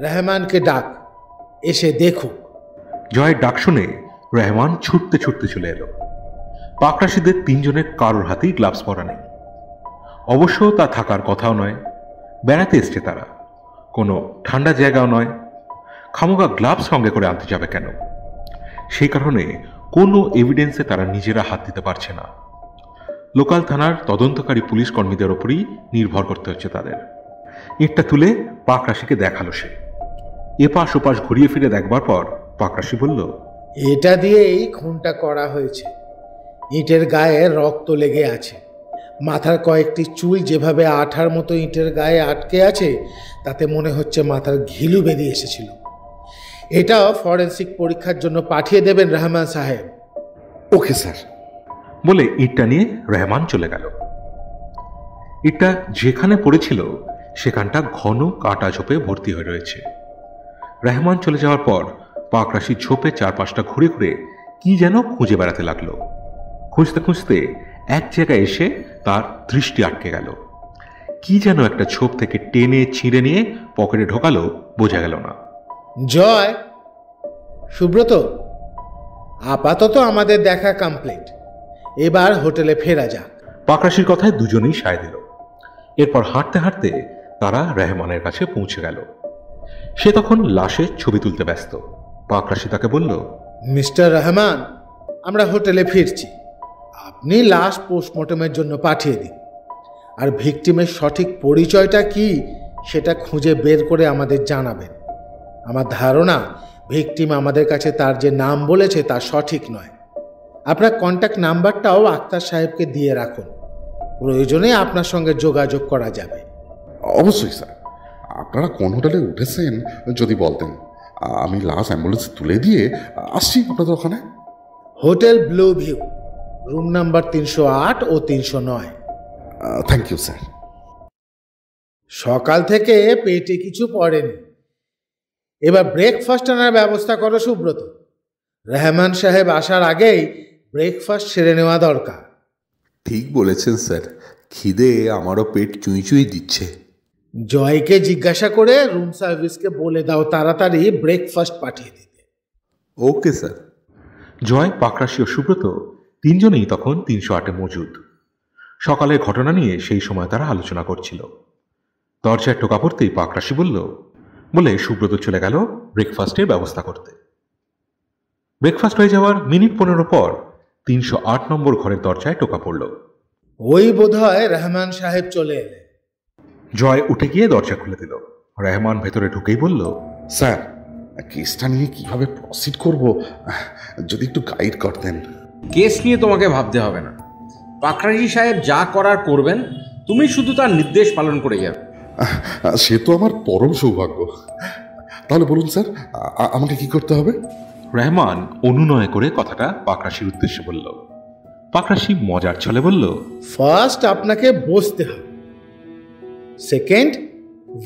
রহমানকে ডাক, এসে দেখুক। জয়ের ডাক শুনে রেহমান ছুটতে ছুটতে চলে এলো। পাকরাশিদের 3 জনের কারোর হাতেই গ্লাভস পরা নেই। অবশ্য তা থাকার কথাও নয়, বেড়াতে এসছে তারা, কোনো ঠান্ডা জায়গাও নয়। খামোগা গ্লাভস সঙ্গে করে আনতে যাবে কেন? সেই কারণে কোনো এভিডেন্সে তারা নিজেরা হাত দিতে পারছে না। লোকাল থানার তদন্তকারী পুলিশ কর্মীদের ওপরই নির্ভর করতে হচ্ছে তাদের। ইটটা তুলে পাকরাশিকে দেখালো সে। এপাশ ওপাশ ঘুরিয়ে ফিরে দেখবার পর পাকরাশি বলল, এটা দিয়েই খুনটা করা হয়েছে। ইটের গায়ে রক্ত লেগে আছে, মাথার কয়েকটি চুল যেভাবে আঠার মতো ইটের গায়ে আটকে আছে তাতে মনে হচ্ছে মাথার ঘিলু বেরিয়ে এসেছিল। এটাও ফরেন্সিক পরীক্ষার জন্য পাঠিয়ে দেবেন রহমান সাহেব। Okay sir. বলে ইটটা নিয়ে রেহমান চলে গেল। ইটটা যেখানে পড়েছিল সেখানটা ঘন কাটা ঝোপে ভর্তি হয়ে রয়েছে। রেহমান চলে যাওয়ার পর পাকরাশি ঝোপে চারপাশটা ঘুরে ঘুরে কি যেন খুঁজে বেড়াতে লাগলো। খুঁজতে খুঁজতে এক জায়গায় এসে তার দৃষ্টি আটকে গেল। কি যেন একটা ঝোপ থেকে টেনে ছিঁড়ে নিয়ে পকেটে ঢোকালো, বোঝা গেল না। জয়, সুব্রত, আপাতত আমাদের দেখা কমপ্লিট, এবার হোটেলে ফেরা যাক। পাকরাশির কথায় দুজনেই সায় দিল। এরপর হাঁটতে হাঁটতে তারা রেহমানের কাছে পৌঁছে গেল। সে তখন লাশের ছবি তুলতে ব্যস্ত। পাকরাশি তাকে বলল, মিস্টার রহমান, আমরা হোটেলে ফিরছি, আপনি লাশ পোস্টমর্টমের জন্য পাঠিয়ে দিন, আর ভিকটিমের সঠিক পরিচয়টা কি সেটা খুঁজে বের করে আমাদের জানাবেন। আমার ধারণা ভিকটিম আমাদের কাছে তার যে নাম বলেছে তা সঠিক নয়। আপনার কন্ট্যাক্ট নাম্বারটাও আক্তার সাহেবকে দিয়ে রাখুন, প্রয়োজনে আপনার সঙ্গে যোগাযোগ করা যাবে। অবশ্যই স্যার। আপনারা কোন হোটেলে উঠেছেন যদি বলতেন, আমি লাশ অ্যাম্বুলেন্সে তুলে দিয়ে আসছি আপনাদের ওখানে। Hotel blue view, room number 308 ও 309। Thank you sir. সকাল থেকে পেটে কিছু পড়েনি, এবার ব্রেকফাস্ট আনার ব্যবস্থা করো সুব্রত। রহমান সাহেব আসার আগেই ব্রেকফাস্ট সেরে নেওয়া দরকার। ঠিক বলেছেন স্যার, খিদে আমারও পেট চুঁই চুঁই দিচ্ছে। জয়কে জিজ্ঞাসা করে রুম সার্ভিসকে বলে দাও তাড়াতাড়ি ব্রেকফাস্ট পাঠিয়ে দিতে। Okay sir. জয়, পাকরাশি ও সুব্রত 3 জনেই তখন 308-এ মজুদ। সকালের ঘটনা নিয়ে সেই সময় তারা আলোচনা করছিল। দরজায় টোকা পড়তেই পাকরাশি বলে সুব্রত চলে গেল ব্রেকফাস্টের ব্যবস্থা করতে। ব্রেকফাস্ট হয়ে যাওয়ার মিনিট 15 পর 308 নম্বর ঘরের দরজায় টোকা পড়ল। ওই বোধহয় রহমান সাহেব চলে এলেন। জয় উঠে গিয়ে দরজা খুলে দিল। রহমান ভেতরে ঢুকেই বলল, স্যার, কেসটা নিয়ে কিভাবে প্রসিড করব যদি একটু গাইড করতেন। কেস নিয়ে তোমাকে ভাবতে হবে না। পাকরাশি সাহেব যা করার করবেন, তুমি শুধু তার নির্দেশ পালন করে যাবে। সে তো আমার পরম সৌভাগ্য। তাহলে বলুন স্যার, আমাকে কি করতে হবে? রহমান অনুনয় করে কথাটা পাকরাশির উদ্দেশ্যে বলল। পাকরাশি মজার ছলে বলল, ফার্স্ট আপনাকে বসতে হবে। সেকেন্ড,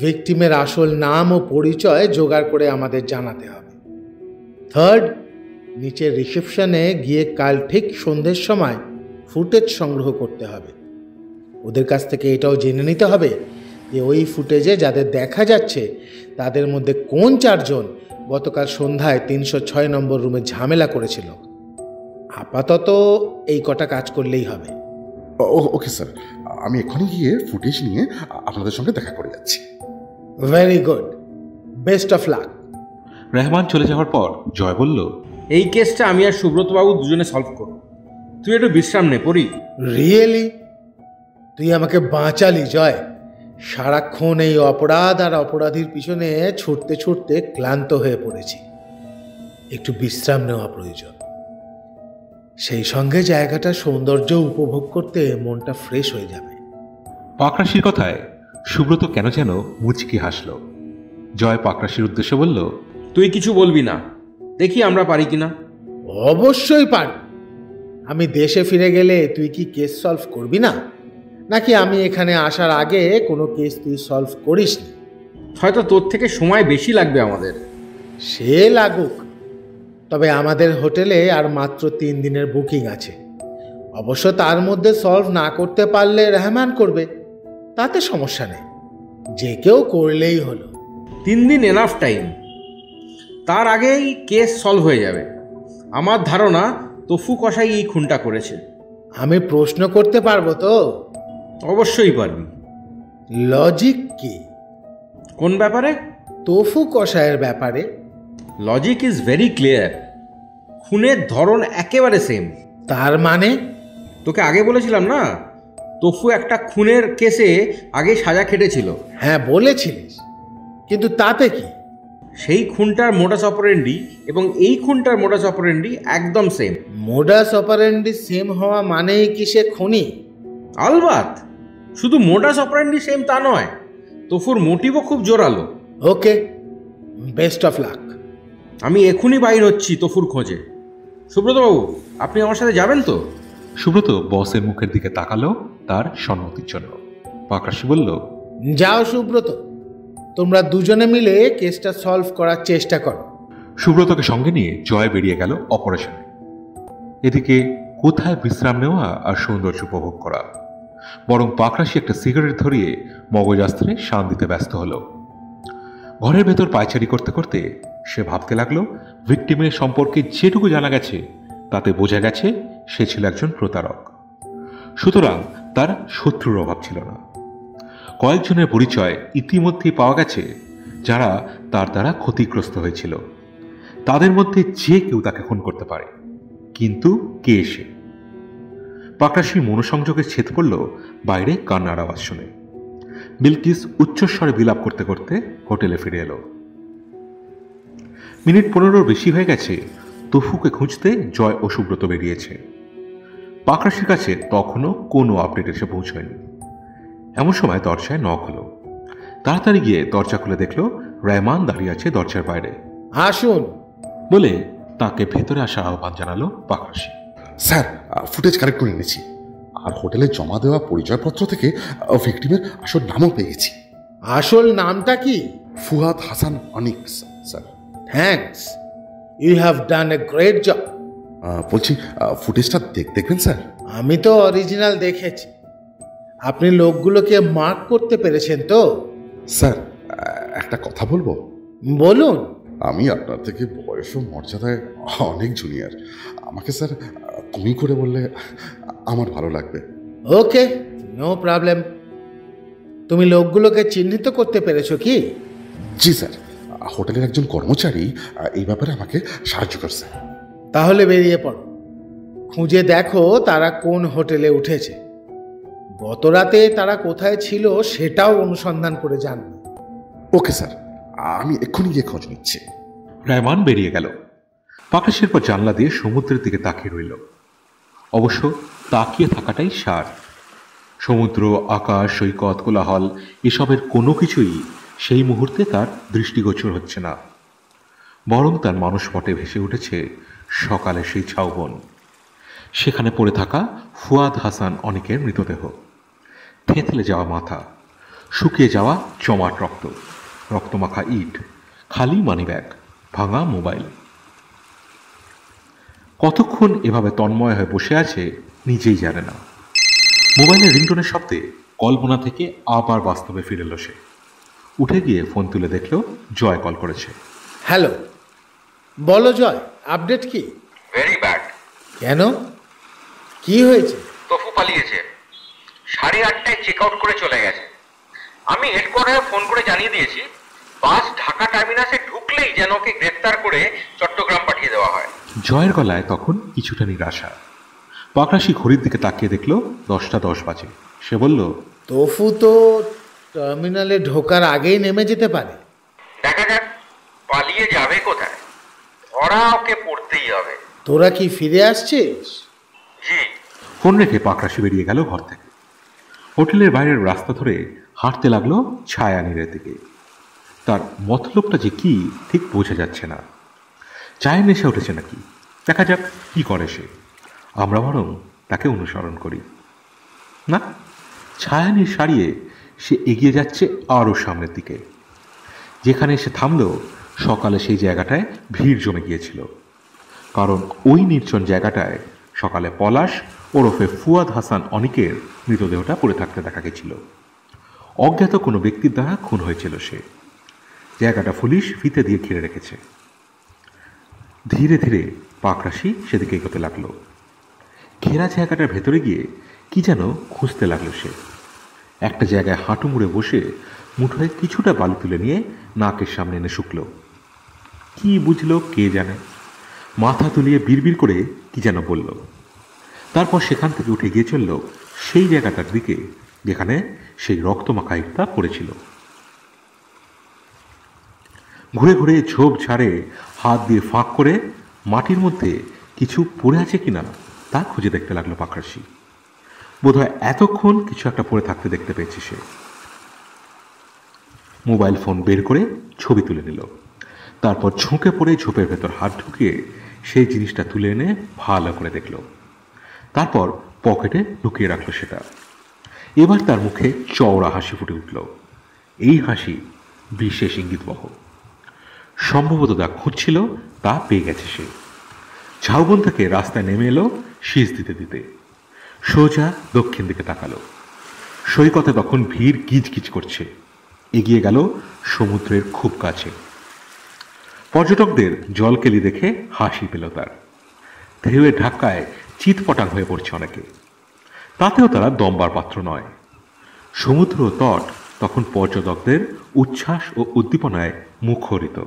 ভিকটিমের আসল নাম ও পরিচয় জোগাড় করে আমাদের জানাতে হবে। থার্ড, নিচের রিসেপশনে গিয়ে কাল ঠিক সন্ধ্যের সময় ফুটেজ সংগ্রহ করতে হবে। ওদের কাছ থেকে এটাও জেনে নিতে হবে যে ওই ফুটেজে যাদের দেখা যাচ্ছে তাদের মধ্যে কোন 4 জন গতকাল সন্ধ্যায় 306 নম্বর রুমে ঝামেলা করেছিল। আপাতত এই কটা কাজ করলেই হবে। ওকে স্যার, আমি এখনই গিয়ে ফুটেজ নিয়ে আপনাদের সঙ্গে দেখা করে যাচ্ছি। Very good, best of luck. Rahman চলে যাওয়ার পর জয় বলল, এই কেসটা আমি আর সুব্রতবাবু দুজনে সলভ করব। তুই একটু বিশ্রাম নে পড়ি। রিয়েলি? তুই আমাকে বাঁচালি জয়। সারাক্ষণ এই অপরাধ আর অপরাধীর পিছনে ছুটতে ছুটতে ক্লান্ত হয়ে পড়েছি। একটু বিশ্রাম নেওয়া প্রয়োজন। সেই সঙ্গে জায়গাটা সৌন্দর্য উপভোগ করতে মনটা ফ্রেশ হয়ে যাবে। পাকরাশির কথায় সুব্রত কেন যেন মুচকি হাসল। জয় পাকরাশির উদ্দেশ্যে বলল, তুই কিছু বলবি না, দেখি আমরা পারি কিনা। অবশ্যই পারি। আমি দেশে ফিরে গেলে তুই কি কেস সলভ করবি না, নাকি আমি এখানে আসার আগে কোনো কেস তুই সলভ করিস না? হয়তো তোর থেকে সময় বেশি লাগবে আমাদের। সে লাগুক, তবে আমাদের হোটেলে আর মাত্র 3 দিনের বুকিং আছে। অবশ্য তার মধ্যে সলভ না করতে পারলে রহমান করবে, তাতে সমস্যা নেই। যে কেউ করলেই হলো। 3 দিন এনাফ টাইম। তার আগেই কেস সলভ হয়ে যাবে। আমার ধারণা তফু কষাই এই খুনটা করেছে। আমি প্রশ্ন করতে পারবো তো? অবশ্যই পারবি। লজিক কি? কোন ব্যাপারে? তফু কষায়ের ব্যাপারে। Logic is very clear. খুনের ধরন একেবারে সেম। তার মানে? তোকে আগে বলেছিলাম না, তফু একটা খুনের কেসে আগে সাজা খেটেছিল। হ্যাঁ বলেছিলিস, কিন্তু তাতে কি? সেই খুনটার মোডাস অপারেন্ডি এবং এই খুনটার মোডাস অপারেন্ডি একদম সেম। মোডাস অপারেন্ডি সেম হওয়া মানেই কি সে খুনি? আলবাত। শুধু মোডাস অপারেন্ডি সেম তা নয়, তফুর মোটিভও খুব জোরালো। ওকে, বেস্ট অফ লাক। আমি এখনই বাইর হচ্ছি তফুর খোঁজে। সুব্রতবাবু, আপনি আমার সাথে যাবেন তো? সুব্রত বসের মুখের দিকে তাকালো তার সম্মতির জন্য। পাকরাশি বলল, যাও সুব্রত, তোমরা দুজনে মিলে কেসটা সলভ করার চেষ্টা করো। সুব্রতকে সঙ্গে নিয়ে জয় বেরিয়ে গেল অপারেশনে। এদিকে কোথায় বিশ্রাম নেওয়া আর সৌন্দর্য উপভোগ করা, বরং পাকরাশি একটা সিগারেট ধরিয়ে মগজাস্ত্রে শান দিতে ব্যস্ত হলো। ঘরের ভেতর পায়চারি করতে করতে সে ভাবতে লাগলো, ভিকটিমের সম্পর্কে যেটুকু জানা গেছে তাতে বোঝা গেছে সে ছিল একজন প্রতারক। সুতরাং তার শত্রুর অভাব ছিল না। কয়েকজনের পরিচয় ইতিমধ্যেই পাওয়া গেছে যারা তার দ্বারা ক্ষতিগ্রস্ত হয়েছিল। তাদের মধ্যে যে কেউ তাকে খুন করতে পারে, কিন্তু কে সে? পাকরাশির মনোসংযোগের ছেদ পড়ল বাইরে কান্নার আওয়াজ শুনে। বিলকিস উচ্চস্বরে বিলাপ করতে করতে হোটেলে ফিরে এলো। মিনিট 15 বেশি হয়ে গেছে তফুকে খুঁজতে জয় ও সুব্রত বেরিয়েছে। পাকরাশির কাছে তখনও কোনো আপডেট এসে পৌঁছয়নি। এমন সময় দরজায় নক হলো। তাড়াতাড়ি গিয়ে দরজা খুলে দেখলো রহমান দাঁড়িয়ে আছে দরজার বাইরে। আসুন বলে তাকে ভেতরে আসার আহ্বান জানালো পাকরাশি। স্যার, ফুটেজ কালেক্ট করে এনেছি, আর হোটেলে জমা দেওয়া পরিচয়পত্র থেকে ভিকটিমের আসল নামও পেয়েছি। আসল নামটা কি? Fuad Hasan Anik sir. Thanks, you have done a great job. বলছি, ফুটেজটা দেখবেন স্যার? আমি তো অরিজিনাল দেখেছি। আপনি লোকগুলোকে মার্ক করতে পেরেছেন তো? স্যার, একটা কথা বলবো? বলুন। আমি আপনার থেকে বয়স ও মর্যাদায় অনেক জুনিয়র। আমাকে স্যার তুমি করে বললে আমার ভালো লাগবে। ওকে, নো প্রবলেম। তুমি লোকগুলোকে চিহ্নিত করতে পেরেছো কি? জি স্যার, হোটেলের একজন কর্মচারী এই ব্যাপারে আমাকে সাহায্য করছে। তাহলে বেরিয়ে পড়ো, খুঁজে দেখো তারা কোন হোটেলে উঠেছে। গত রাতে তারা কোথায় ছিল সেটাও অনুসন্ধান করে জানবো। ওকে স্যার, আমি এক্ষুনি গিয়ে খোঁজ নিচ্ছি। রায়মান বেরিয়ে গেল। পাকরাশির পর জানলা দিয়ে সমুদ্রের দিকে তাকিয়ে রইল। অবশ্য তাকিয়ে থাকাটাই সার। সমুদ্র, আকাশ, সৈকত, কোলাহল এসবের কোনো কিছুই সেই মুহূর্তে তার দৃষ্টিগোচর হচ্ছে না, বরং তার মানসপটে ভেসে উঠেছে সকালে সেই ঝাউবন, সেখানে পড়ে থাকা ফুয়াদ হাসান অনিকের মৃতদেহ, থেঁতলে যাওয়া মাথা, শুকিয়ে যাওয়া জমাট রক্ত, রক্তমাখা ইট, খালি মানিব্যাগ, ভাঙা মোবাইল। কতক্ষণ এভাবে তন্ময় হয়ে বসে আছে নিজেই জানে না। মোবাইলের রিংটোনের শব্দে কল্পনা থেকে আবার বাস্তবে ফিরে এলো সে। উঠে গিয়ে ফোন তুলে দেখল জয় কল করেছে। হ্যালো, বলো জয়, আপডেট কি? Very bad. কেন, কি হয়েছে? তফু পালিয়েছে, 8:30টায় চেক আউট করে চলে গেছে। আমি হেডকোয়ার্টারে ফোন করে জানিয়ে দিয়েছি, বাস ঢাকা টার্মিনাসে ঢুকলেই যেন ওকে গ্রেফতার করে চট্টগ্রাম পাঠিয়ে দেওয়া হয়। জয়ের গলায় তখন কিছুটা নিরাশা। পাকরাশি ঘড়ির দিকে তাকিয়ে দেখল 10:10 বাজে। সে বলল, তফু তো টার্মিনালে ঢোকার আগেই নেমে যেতে পারে। দেখা যাক পালিয়ে যাবে কোথায়, ধরা ওকে পড়তেই হবে। তোরা কি ফিরে আসছিস? জি। ফোন রেখে পাকরাশি বেরিয়ে গেল ঘর থেকে। হোটেলের বাইরের রাস্তা ধরে হাঁটতে লাগলো ছায়ানীরের দিকে। তার মতলবটা যে কি ঠিক বোঝা যাচ্ছে না। চায়ের নেশা উঠেছে নাকি, দেখা যাক কি করে সে। আমরা বরং তাকে অনুসরণ করি। না, ছায়ানীর সারিয়ে সে এগিয়ে যাচ্ছে আরও সামনের দিকে। যেখানে সে থামল সকালে সেই জায়গাটায় ভিড় জমে গিয়েছিল, কারণ ওই নির্জন জায়গাটায় সকালে পলাশ ওরফে ফুয়াদ হাসান অনিকের মৃতদেহটা পড়ে থাকতে দেখা গেছিল। অজ্ঞাত কোনো ব্যক্তির দ্বারা খুন হয়েছিল সে। জায়গাটা পুলিশ ফিতে দিয়ে ঘিরে রেখেছে। ধীরে ধীরে পাকরাশি সেদিকে এগোতে লাগলো। ঘেরা জায়গাটার ভেতরে গিয়ে কি যেন খুঁজতে লাগলো সে। একটা জায়গায় হাঁটু মুড়ে বসে মুঠোয় কিছুটা বালু তুলে নিয়ে নাকের সামনে এনে শুকল। কি বুঝলো কে জানে, মাথা তুলিয়ে বিড়বিড় করে কি যেন বলল। তারপর সেখান থেকে উঠে গিয়ে চলল সেই জায়গাটার দিকে যেখানে সেই রক্তমাখা ইটটা পড়েছিল। ঘুরে ঘুরে ঝোপ ঝাড়ে হাত দিয়ে ফাঁক করে মাটির মধ্যে কিছু পড়ে আছে কিনা তা খুঁজে দেখতে লাগলো পাকরাশি। বোধহয় এতক্ষণ কিছু একটা পড়ে থাকতে দেখতে পেয়েছে সে। মোবাইল ফোন বের করে ছবি তুলে নিল। তারপর ঝুঁকে পড়ে ঝোপের ভেতর হাত ঢুকিয়ে সেই জিনিসটা তুলে এনে ভালো করে দেখল। তারপর পকেটে লুকিয়ে রাখলো সেটা। এবার তার মুখে চওড়া হাসি ফুটে উঠল। এই হাসি বিশেষ ইঙ্গিতবহ। সম্ভবত যা খুঁজছিল তা পেয়ে গেছে সে। ঝাউবন থেকে রাস্তায় নেমে এলো শীষ দিতে দিতে। সোজা দক্ষিণ দিকে তাকালো। সৈকতে তখন ভিড় কিচকিচ করছে। এগিয়ে গেল সমুদ্রের খুব কাছে। পর্যটকদের জলকেলি দেখে হাসি পেল তার। ঢেউয়ের ধাক্কায় চিৎপটাং হয়ে পড়ছে অনেকে, তাতেও তারা দমবার পাত্র নয়। সমুদ্র তট তখন পর্যটকদের উচ্ছ্বাস ও উদ্দীপনায় মুখরিত।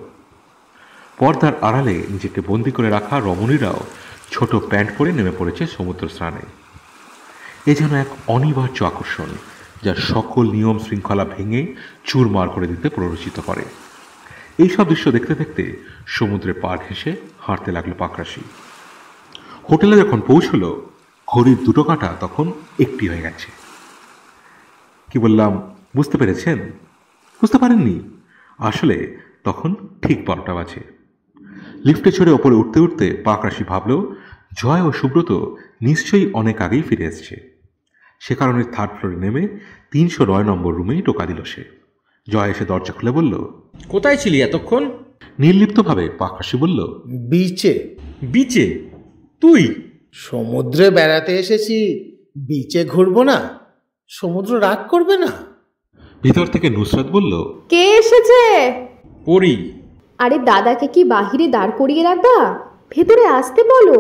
পর্দার আড়ালে নিজেকে বন্দি করে রাখা রমণীরাও ছোট প্যান্ট পরে নেমে পড়েছে সমুদ্র স্নানে। এ যেন এক অনিবার্য আকর্ষণ, যা সকল নিয়ম শৃঙ্খলা ভেঙে চুরমার করে দিতে প্ররোচিত করে। এইসব দৃশ্য দেখতে দেখতে সমুদ্রের পাড় ঘেঁষে হাঁটতে লাগলো পাকরাশি। হোটেলে যখন পৌঁছল ঘড়ির দুটো কাঁটা তখন একটি হয়ে গেছে। কি বললাম বুঝতে পেরেছেন? বুঝতে পারেননি? আসলে তখন ঠিক 12টা বাজে। লিফটে চড়ে ওপরে উঠতে উঠতে পাকরাশি ভাবল জয় ও সুব্রত নিশ্চয়ই অনেক আগেই ফিরে এসছে। সে কারণে 3rd ফ্লোরে নেমে 309 নম্বর রুমেই টোকা দিল সে। জয় এসে দরজা খুলে বলল, কোথায় ছিলি এতক্ষণ? নির্লিপ্তভাবে পাকরাশি বলল, বিচে। বিচে? তুই? সমুদ্রে বেড়াতে এসেছি, বিচে ঘুরবো না? সমুদ্র রাগ করবে না? ভিতর থেকে নুসরাত বলল, কে এসেছে? পরি। আরে দাদাকে কি বাহিরে দাঁড় করিয়ে রাখবা? ভেতরে আসতে বলো।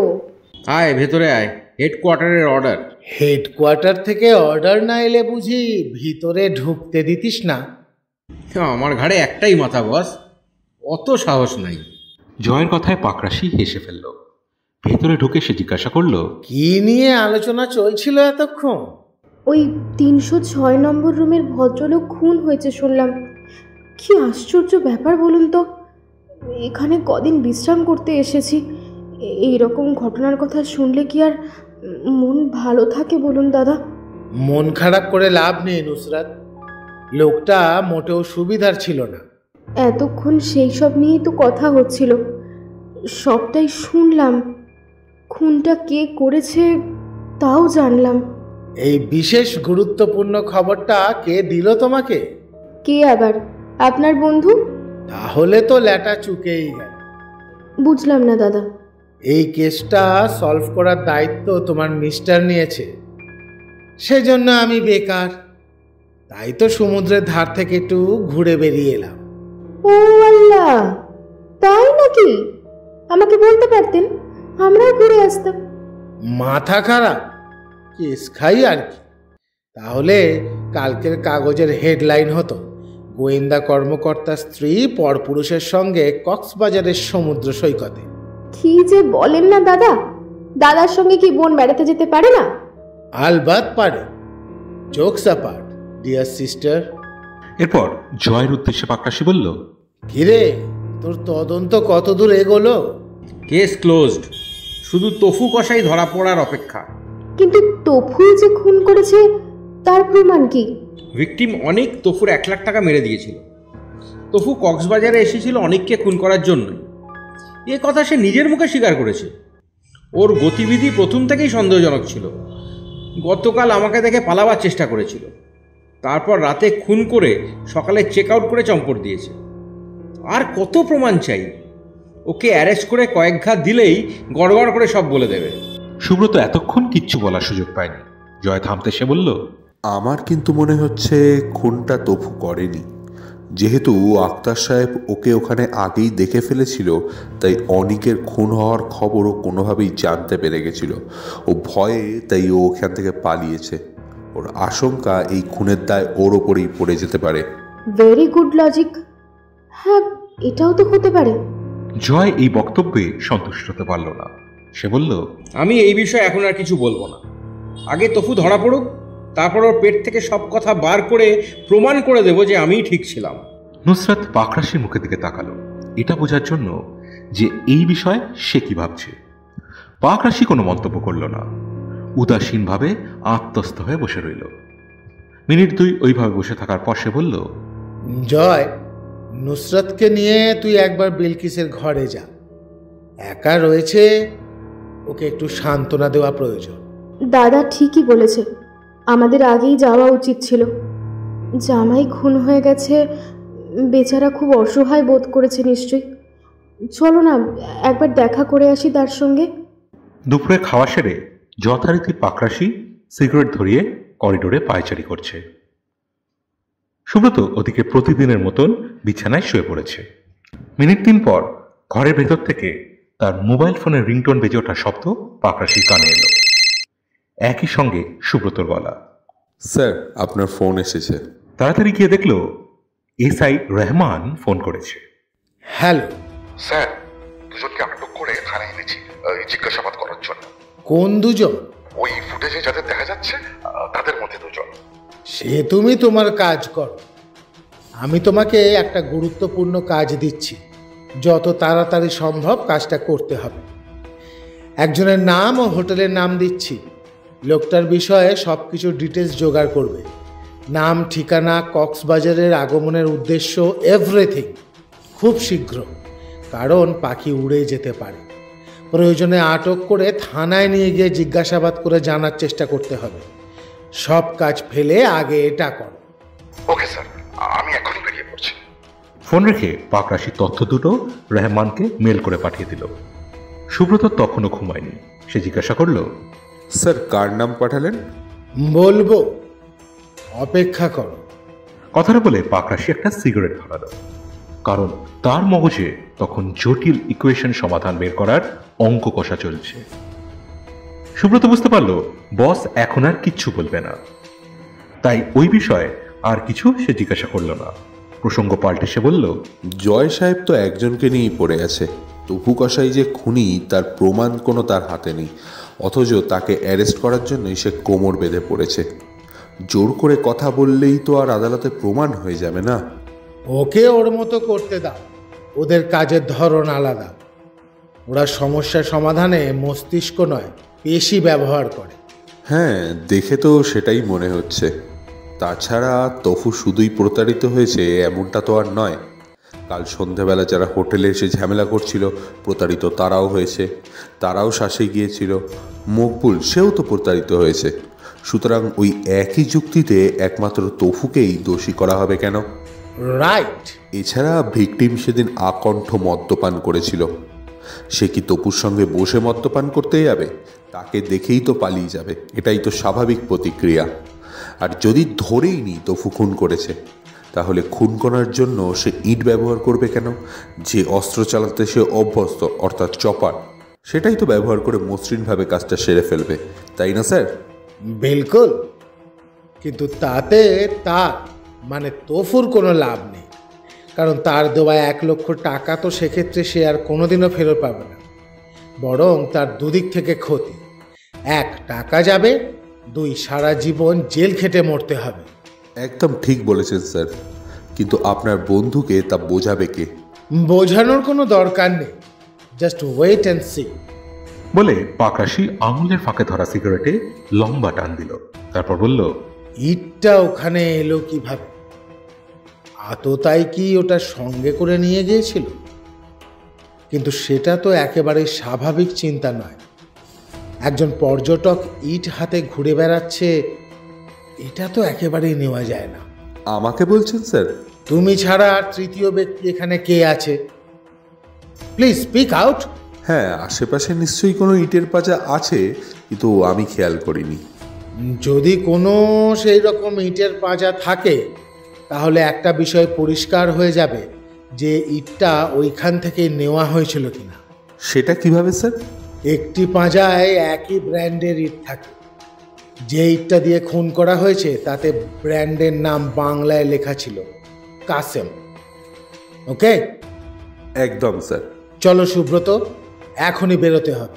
আয় ভেতরে আয়, হেডকোয়ার্টারের অর্ডার। হেডকোয়ার্টার থেকে অর্ডার না এলে বুঝি ভিতরে ঢুকতে দিতিস না? আমার ঘাড়ে একটাই মাথা বস, অত সাহস নাই। জয়ের কথায় পাকরাশি হেসে ফেলল। ভেতরে ঢুকে সে জিজ্ঞাসা করল, কি নিয়ে আলোচনা চলছিল এতক্ষণ? ওই 306 নম্বর রুমের ভদ্রলোক খুন হয়েছে শুনলাম। কি আশ্চর্য ব্যাপার বলুন তো, এখানে কদিন বিশ্রাম করতে এসেছি, এইরকম ঘটনার কথা শুনলে কি আর মন ভালো থাকে বলুন দাদা? মন খারাপ করে লাভ নেই নুসরাত, লোকটা মোটেও সুবিধার ছিল না। এতক্ষণ সেই সব নিয়েই তো কথা হচ্ছিল, সবটাই শুনলাম। খুনটা কে করেছে তাও জানলাম। এই বিশেষ গুরুত্বপূর্ণ খবরটা কে দিল তোমাকে? কে আবার? আপনার বন্ধু? তাহলে তো ল্যাটা চুকেই গেল। বুঝলাম না দাদা। এই কেসটা সলভ করার দায়িত্ব তোমার মিস্টার নিয়েছে, সেজন্য আমি বেকার। তাই তো সমুদ্রের ধার থেকে একটু ঘুরে বেরিয়ে এলাম। ও আল্লাহ, তাই নাকি? আমাকে বলতে পারতেন, আমরাও ঘুরে আসতাম। মাথা খারাপ? কেস খাই আর কি। তাহলে কালকের কাগজের হেডলাইন হতো, গোয়েন্দা কর্মকর্তার স্ত্রী পরপুরুষের সঙ্গে কক্সবাজারের সমুদ্র সৈকতে। কি যে বলেন না দাদা, দাদার সঙ্গে কি বোন বেড়াতে যেতে পারে না? আলবাত পারে। Jokes apart dear sister. এরপর জয়ের উদ্দেশ্যে পাকরাশি বলল, কিরে, তোর তদন্ত কত দূর এগোলো? কেস ক্লোজড, শুধু তফু কষাই ধরা পড়ার অপেক্ষা। কিন্তু তফু যে খুন করেছে তার প্রমাণ কি? ভিকটিম অনেক তফুর 1 লাখ টাকা মেরে দিয়েছিল। তফু কক্সবাজারে এসেছিল অনেককে খুন করার জন্য, এ কথা সে নিজের মুখে স্বীকার করেছে। ওর গতিবিধি প্রথম থেকেই সন্দেহজনক ছিল। গতকাল আমাকে দেখে পালাবার চেষ্টা করেছিল, তারপর রাতে খুন করে সকালে চেক আউট করে চম্পট দিয়েছে। আর কত প্রমাণ চাই? ওকে অ্যারেস্ট করে কয়েক ঘাত দিলেই গড়গড় করে সব বলে দেবে। সুব্রত এতক্ষণ কিচ্ছু বলার সুযোগ পায়নি। জয় থামতে সে বলল, আমার কিন্তু মনে হচ্ছে খুনটা তফু করেনি। যেহেতু আক্তার সাহেব ওকে ওখানে আগেই দেখে ফেলেছিল, তাই অনিকের খুন হওয়ার খবরও কোনোভাবেই জানতে পেরে গেছিল। ও ভয়ে তাই ও ওখান থেকে পালিয়েছে। ওর আশঙ্কা এই খুনের দায় ওর ওপরেই পড়ে যেতে পারে। Very good logic. হ্যাঁ, এটাও তো হতে পারে। জয় এই বক্তব্যে সন্তুষ্ট হতে পারল না। সে বলল, আমি এই বিষয়ে এখন আর কিছু বলবো না। আগে তফু ধরা পড়ুক, তারপর ওর পেট থেকে সব কথা বার করে প্রমাণ করে দেব যে আমিই ঠিক ছিলাম। নুসরাত পাকরাশির মুখের দিকে তাকালো, এটা বোঝার জন্য যে এই বিষয়ে সে কি ভাবছে। পাকরাশি কোনো মন্তব্য করল না, উদাসীনভাবে আত্মস্থ হয়ে বসে রইল। মিনিট 2 ওইভাবে বসে থাকার পর সে বলল, জয়, নুসরাতকে নিয়ে তুই একবার বিলকিসের ঘরে যা। একা রয়েছে, ওকে একটু সান্ত্বনা দেওয়া প্রয়োজন। দাদা ঠিকই বলেছে, আমাদের আগেই যাওয়া উচিত ছিল। জামাই খুন হয়ে গেছে, বেচারা খুব অসহায় বোধ করেছে নিশ্চয়ই। চলো না, একবার দেখা করে আসি তার সঙ্গে। দুপুরে খাওয়া সেরে যথারীতি পাকরাশি সিগারেট ধরিয়ে করিডোরে পায়চারি করছে। সুব্রত ওদিকে প্রতিদিনের মতন বিছানায় শুয়ে পড়েছে। মিনিট 3 পর ঘরের ভেতর থেকে তার মোবাইল ফোনের রিংটোন বেজে ওঠার শব্দ পাকরাশির কানে এলো। একই সঙ্গে সুব্রতর গলা। স্যার, আপনার ফোন এসেছে। তাড়াতাড়ি গিয়ে দেখলো এসআই রহমান ফোন করেছে। হ্যালো স্যার, দুজনকে আটক করে থানায় এনেছি জিজ্ঞাসাবাদ করার জন্য। কোন দুজন? ওই ফুটেজে যাদের দেখা যাচ্ছে তাদের মধ্যে দুজন। সে তুমি তোমার কাজ করো, আমি তোমাকে একটা গুরুত্বপূর্ণ কাজ দিচ্ছি। যত তাড়াতাড়ি সম্ভব কাজটা করতে হবে। একজনের নাম ও হোটেলের নাম দিচ্ছি। লোকটার বিষয়ে সব কিছু ডিটেলস জোগাড় করবে। নাম, ঠিকানা, কক্সবাজারের আগমনের উদ্দেশ্য, এভরিথিং। খুব শীঘ্র, কারণ পাখি উড়ে যেতে পারে। প্রয়োজনে আটক করে থানায় নিয়ে গিয়ে জিজ্ঞাসাবাদ করে জানার চেষ্টা করতে হবে। সব কাজ ফেলে আগে এটা করো। ওকে স্যার, আমি এখনই বেরিয়ে পড়ছি। ফোন রেখে পাকরাশি তথ্য দুটো রহমানকে মেল করে পাঠিয়ে দিল। সুব্রত তখনও ঘুমায়নি। সে জিজ্ঞাসা করল, স্যার, কার নাম পাঠালেন? বলবো, অপেক্ষা করো। কথাটা বলে পাকরাশি একটা সিগারেট ধরালো, কারণ তার মগজে তখন জটিল ইকুয়েশন সমাধান বের করার অঙ্ক কষা চলছে। সুব্রত বুঝতে পারল বস এখন আর কিচ্ছু বলবে না, তাই ওই বিষয়ে আর কিছু সে জিজ্ঞাসা করল না। প্রসঙ্গ পাল্টে সে বলল, জয় সাহেব তো একজনকে নিয়েই পড়ে আছে। তপু কসাই যে খুনি তার প্রমাণ কোনো তার হাতে নেই, অথচ তাকে অ্যারেস্ট করার জন্যই সে কোমর বেঁধে পড়েছে। জোর করে কথা বললেই তো আর আদালতে প্রমাণ হয়ে যাবে না। ওকে ওর মতো করতে দাও, ওদের কাজের ধরন আলাদা। ওরা সমস্যা সমাধানে মস্তিষ্ক নয়, পেশি ব্যবহার করে। হ্যাঁ, দেখে তো সেটাই মনে হচ্ছে। তাছাড়া তফু শুধুই প্রতারিত হয়েছে এমনটা তো আর নয়। কাল সন্ধ্যাবেলা যারা হোটেলে এসে ঝামেলা করছিল, প্রতারিত তারাও হয়েছে, তারাও শ্বাসে গিয়েছিল। মকবুল, সেও তো প্রতারিত হয়েছে। সুতরাং ওই একই যুক্তিতে একমাত্র তফুকেই দোষী করা হবে কেন? রাইট। এছাড়া ভিকটিম সেদিন আকণ্ঠ মদ্যপান করেছিল। সে কি তপুর সঙ্গে বসে মদ্যপান করতে যাবে? তাকে দেখেই তো পালিয়ে যাবে, এটাই তো স্বাভাবিক প্রতিক্রিয়া। আর যদি ধরেই নি তফু খুন করেছে, তাহলে খুন করার জন্য সে ইট ব্যবহার করবে কেন? যে অস্ত্র চালাতে সে অভ্যস্ত, অর্থাৎ চপার, সেটাই তো ব্যবহার করে মসৃণভাবে কাজটা সেরে ফেলবে, তাই না স্যার? বিলকুল। কিন্তু তাতে তার মানে তফুর কোনো লাভ নেই, কারণ তার দেওয়া 1 লক্ষ টাকা তো সেক্ষেত্রে সে আর কোনোদিনও ফেরত পাবে না। বরং তার দুদিক থেকে ক্ষতি। 1, টাকা যাবে, 2, সারা জীবন জেল খেটে মরতে হবে। একদম ঠিক বলেছেন স্যার, কিন্তু আপনার বন্ধুকে তা বোঝাবে কে? বোঝানোর কোনো দরকার নেই, জাস্ট ওয়েট অ্যান্ড সি। বলে পাকরাশি আঙুলের ফাঁকে ধরা সিগারেটে লম্বা টান দিল। তারপর বলল, ইটটা ওখানে এলো কিভাবে? আততাই কি ওটা সঙ্গে করে নিয়ে গিয়েছিল? কিন্তু সেটা তো একেবারে স্বাভাবিক চিন্তা নয়। একজন পর্যটক ইট হাতে ঘুরে বেড়াচ্ছে, এটা তো একেবারেই নেওয়া যায় না। আমাকে বলছেন স্যার? তুমি ছাড়া আর তৃতীয় ব্যক্তি এখানে কে আছে? Please speak out. হ্যাঁ, আশেপাশে নিশ্চয়ই কোনো ইটের পাজা আছে, কিন্তু আমি খেয়াল করিনি। যদি কোনো সেই রকম ইটের পাঁজা থাকে, তাহলে একটা বিষয় পরিষ্কার হয়ে যাবে যে ইটটা ওইখান থেকে নেওয়া হয়েছিল কিনা। সেটা কিভাবে স্যার? একটি পাঁজায় একই ব্র্যান্ডের ইট থাকে। যে ইটটা দিয়ে খুন করা হয়েছে তাতে ব্র্যান্ডের নাম বাংলায় লেখা ছিল, কাসেম। ওকে? একদম স্যার। চলো সুব্রত, এখনই বেরোতে হবে।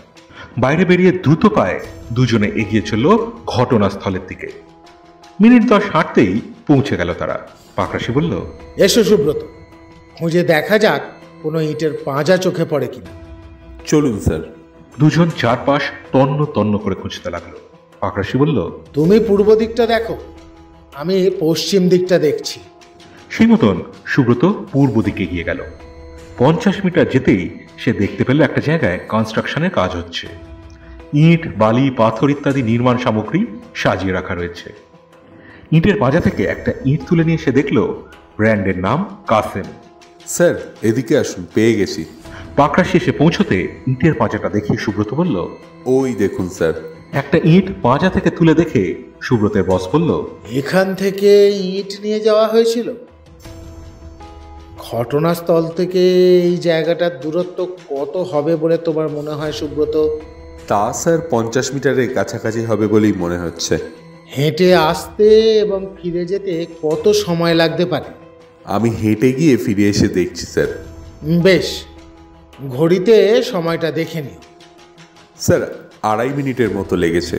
বাইরে বেরিয়ে দ্রুত পায়ে দুজনে এগিয়ে চলল ঘটনাস্থলের দিকে। মিনিট 10 হাঁটতেই পৌঁছে গেল তারা। পাকরাশি বলল, এসো সুব্রত, খুঁজে দেখা যাক কোনো ইটের পাঁজা চোখে পড়ে কিনা। চলুন স্যার। দুজন চারপাশ তন্ন তন্ন করে খুঁজতে লাগলো। পাকরাশি বলল, তুমি পূর্ব দিকটা দেখো, আমি পশ্চিম দিকটা দেখছি। সেই মতন সুব্রত পূর্ব দিকে গিয়ে গেল। 50 মিটার যেতেই সে দেখতে পেল একটা জায়গায় কনস্ট্রাকশনের কাজ হচ্ছে। ইট, বালি, পাথর ইত্যাদি নির্মাণ সামগ্রী সাজিয়ে রাখা রয়েছে। ইটের পাঁজা থেকে একটা ইট তুলে নিয়ে সে দেখল ব্র্যান্ডের নাম কাসেম। স্যার, এদিকে আসুন, পেয়ে গেছি। পাকরাশি এসে পৌঁছতে ইটের পাঁজাটা দেখিয়ে সুব্রত বলল, ওই দেখুন স্যার। একটা ইট পাঁজা থেকে তুলে দেখে সুব্রতের বস বলল, এখান থেকে ইট নিয়ে যাওয়া হয়েছিল? ঘটনাস্থল থেকে এই জায়গাটার দূরত্ব কত হবে বলে তোমার মনে হয় সুব্রত? তা স্যার 50 মিটারের কাছাকাছি হবে বলেই মনে হচ্ছে। হেঁটে আসতে এবং ফিরে যেতে কত সময় লাগতে পারে? আমি হেঁটে গিয়ে ফিরে এসে দেখছি স্যার। বেশ, ঘড়িতে সময়টা দেখে নি। স্যার, 2.5 মিনিটের মতো লেগেছে।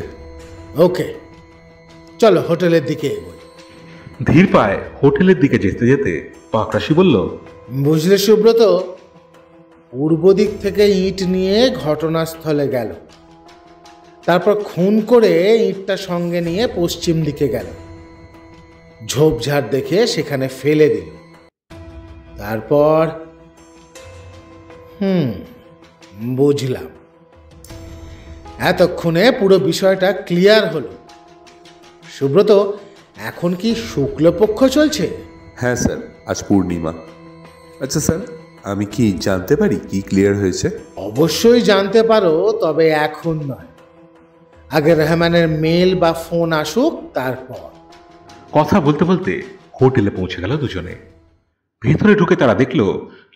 ওকে, চলো হোটেলের দিকে এগোই। ধীর পায়ে হোটেলের দিকে যেতে যেতে পাকরাশি বলল, বুঝলে সুব্রত, পূর্ব দিক থেকে ইট নিয়ে ঘটনাস্থলে গেল, তারপর খুন করে ইটটা সঙ্গে নিয়ে পশ্চিম দিকে গেল, ঝোপঝাড় দেখে সেখানে ফেলে দিল। তারপর বুঝলাম। এতক্ষণে পুরো বিষয়টা ক্লিয়ার হলো। সুব্রত, এখন কি শুক্লপক্ষ চলছে? হ্যাঁ স্যার, আজ পূর্ণিমা। আচ্ছা স্যার, আমি কি জানতে পারি কি ক্লিয়ার হয়েছে? অবশ্যই জানতে পারো, তবে এখন নয়। আগে রহমানের মেল বা ফোন আসুক, তারপর। কথা বলতে বলতে হোটেলে পৌঁছে গেল দুজনে। ভেতরে ঢুকে তারা দেখল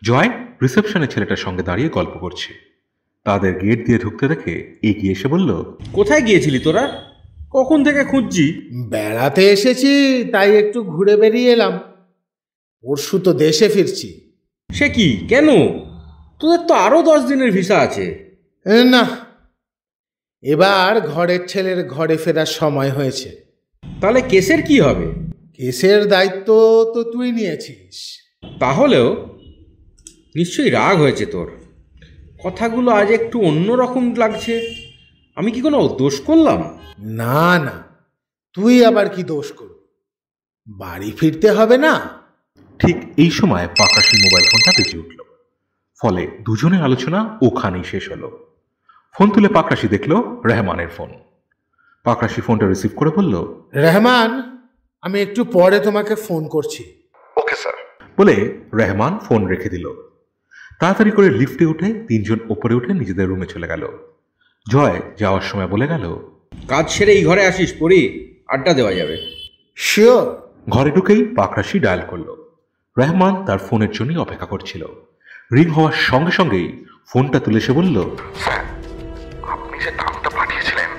জয় রিসেপশনে ছেলেটার সঙ্গে দাঁড়িয়ে গল্প করছে। তাদের গেট দিয়ে ঢুকতে দেখে এগিয়ে এসে বলল, কোথায় গিয়েছিলি তোরা? কখন থেকে খুঁজছি। বেড়াতে এসেছি, তাই একটু ঘুরে বেরিয়ে এলাম। পরশু তো দেশে ফিরছি। সে কি, কেন? তোদের তো আরো 10 দিনের ভিসা আছে। না, এবার ঘরের ছেলের ঘরে ফেরার সময় হয়েছে। তাহলে কেসের কি হবে? কেসের দায়িত্ব তো তুই নিয়েছিস। তাহলেও নিশ্চয়ই রাগ হয়েছে তোর। কথাগুলো আজ একটু অন্যরকম লাগছে। আমি কি কোনো দোষ করলাম? না না, তুই আবার কি দোষ করবি? বাড়ি ফিরতে হবে না? ঠিক এই সময় পাকরাশির মোবাইল ফোনটা বেজে উঠল। ফলে দুজনের আলোচনা ওখানেই শেষ হলো। ফোন তুলে পাকরাশি দেখল রেহমানের ফোন। পাকরাশি ফোনটা রিসিভ করে বলল, রেহমান, আমি একটু পরে তোমাকে ফোন করছি। Okay sir. বলে রেহমান ফোন রেখে দিল। তাড়াতাড়ি করে লিফটে উঠে তিনজন ওপরে উঠে নিজেদের রুমে চলে গেল। জয় যাওয়ার সময় বলে গেল, কাজ সেরে এই ঘরে আসিস পরি, আড্ডা দেওয়া যাবে। শিওর। ঘরে ঢুকেই পাকরাশি ডায়াল করল। রেহমান তার ফোনের জন্যই অপেক্ষা করছিল। রিং হওয়ার সঙ্গে সঙ্গেই ফোনটা তুলে সে বলল, স্যার, আপনি যে নামটা পাঠিয়েছিলেন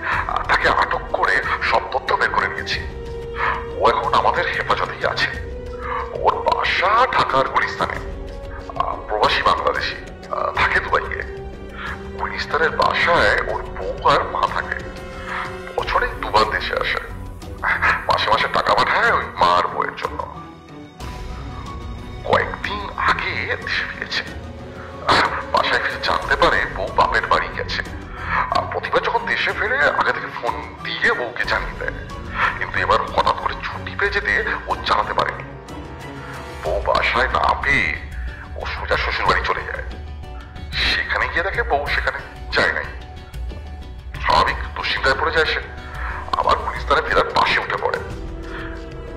তাকে আটক করে সব তথ্য বের করে নিয়েছি। ও এখন আমাদের হেফাজতেই আছে। ওর বাসা ঢাকার গুলিস্তানে। প্রবাসী বাংলাদেশি, থাকে দুবাইয়ে। গুলিস্তানের বাসায় ওর বউ আর মা থাকে। বছরে দুবার দেশে আসে। মাসে মাসে টাকা পাঠায় ওই মা আর বউয়ের জন্য। কয়েকদিন আগে দেশে ফিরেছে। বাসায় ফিরে জানতে পারে বউ বাপের বাড়ি গেছে। প্রতিবার যখন দেশে ফেরে আগে থেকে ফোন দিয়ে বউকে জানিয়ে দেয়, কিন্তু এবার হঠাৎ করে ছুটি পেয়ে যেতে ও জানাতে পারেনি। বউ বাসায় না পেয়ে ও সোজা শ্বশুর বাড়ি চলে যায়। সেখানে গিয়ে দেখে বউ সেখানে যায় নাই। স্বাভাবিক দুশ্চিন্তায় পড়ে যায় সে। আবার গুলিস্তানে ফেরার পাশে উঠে পড়ে।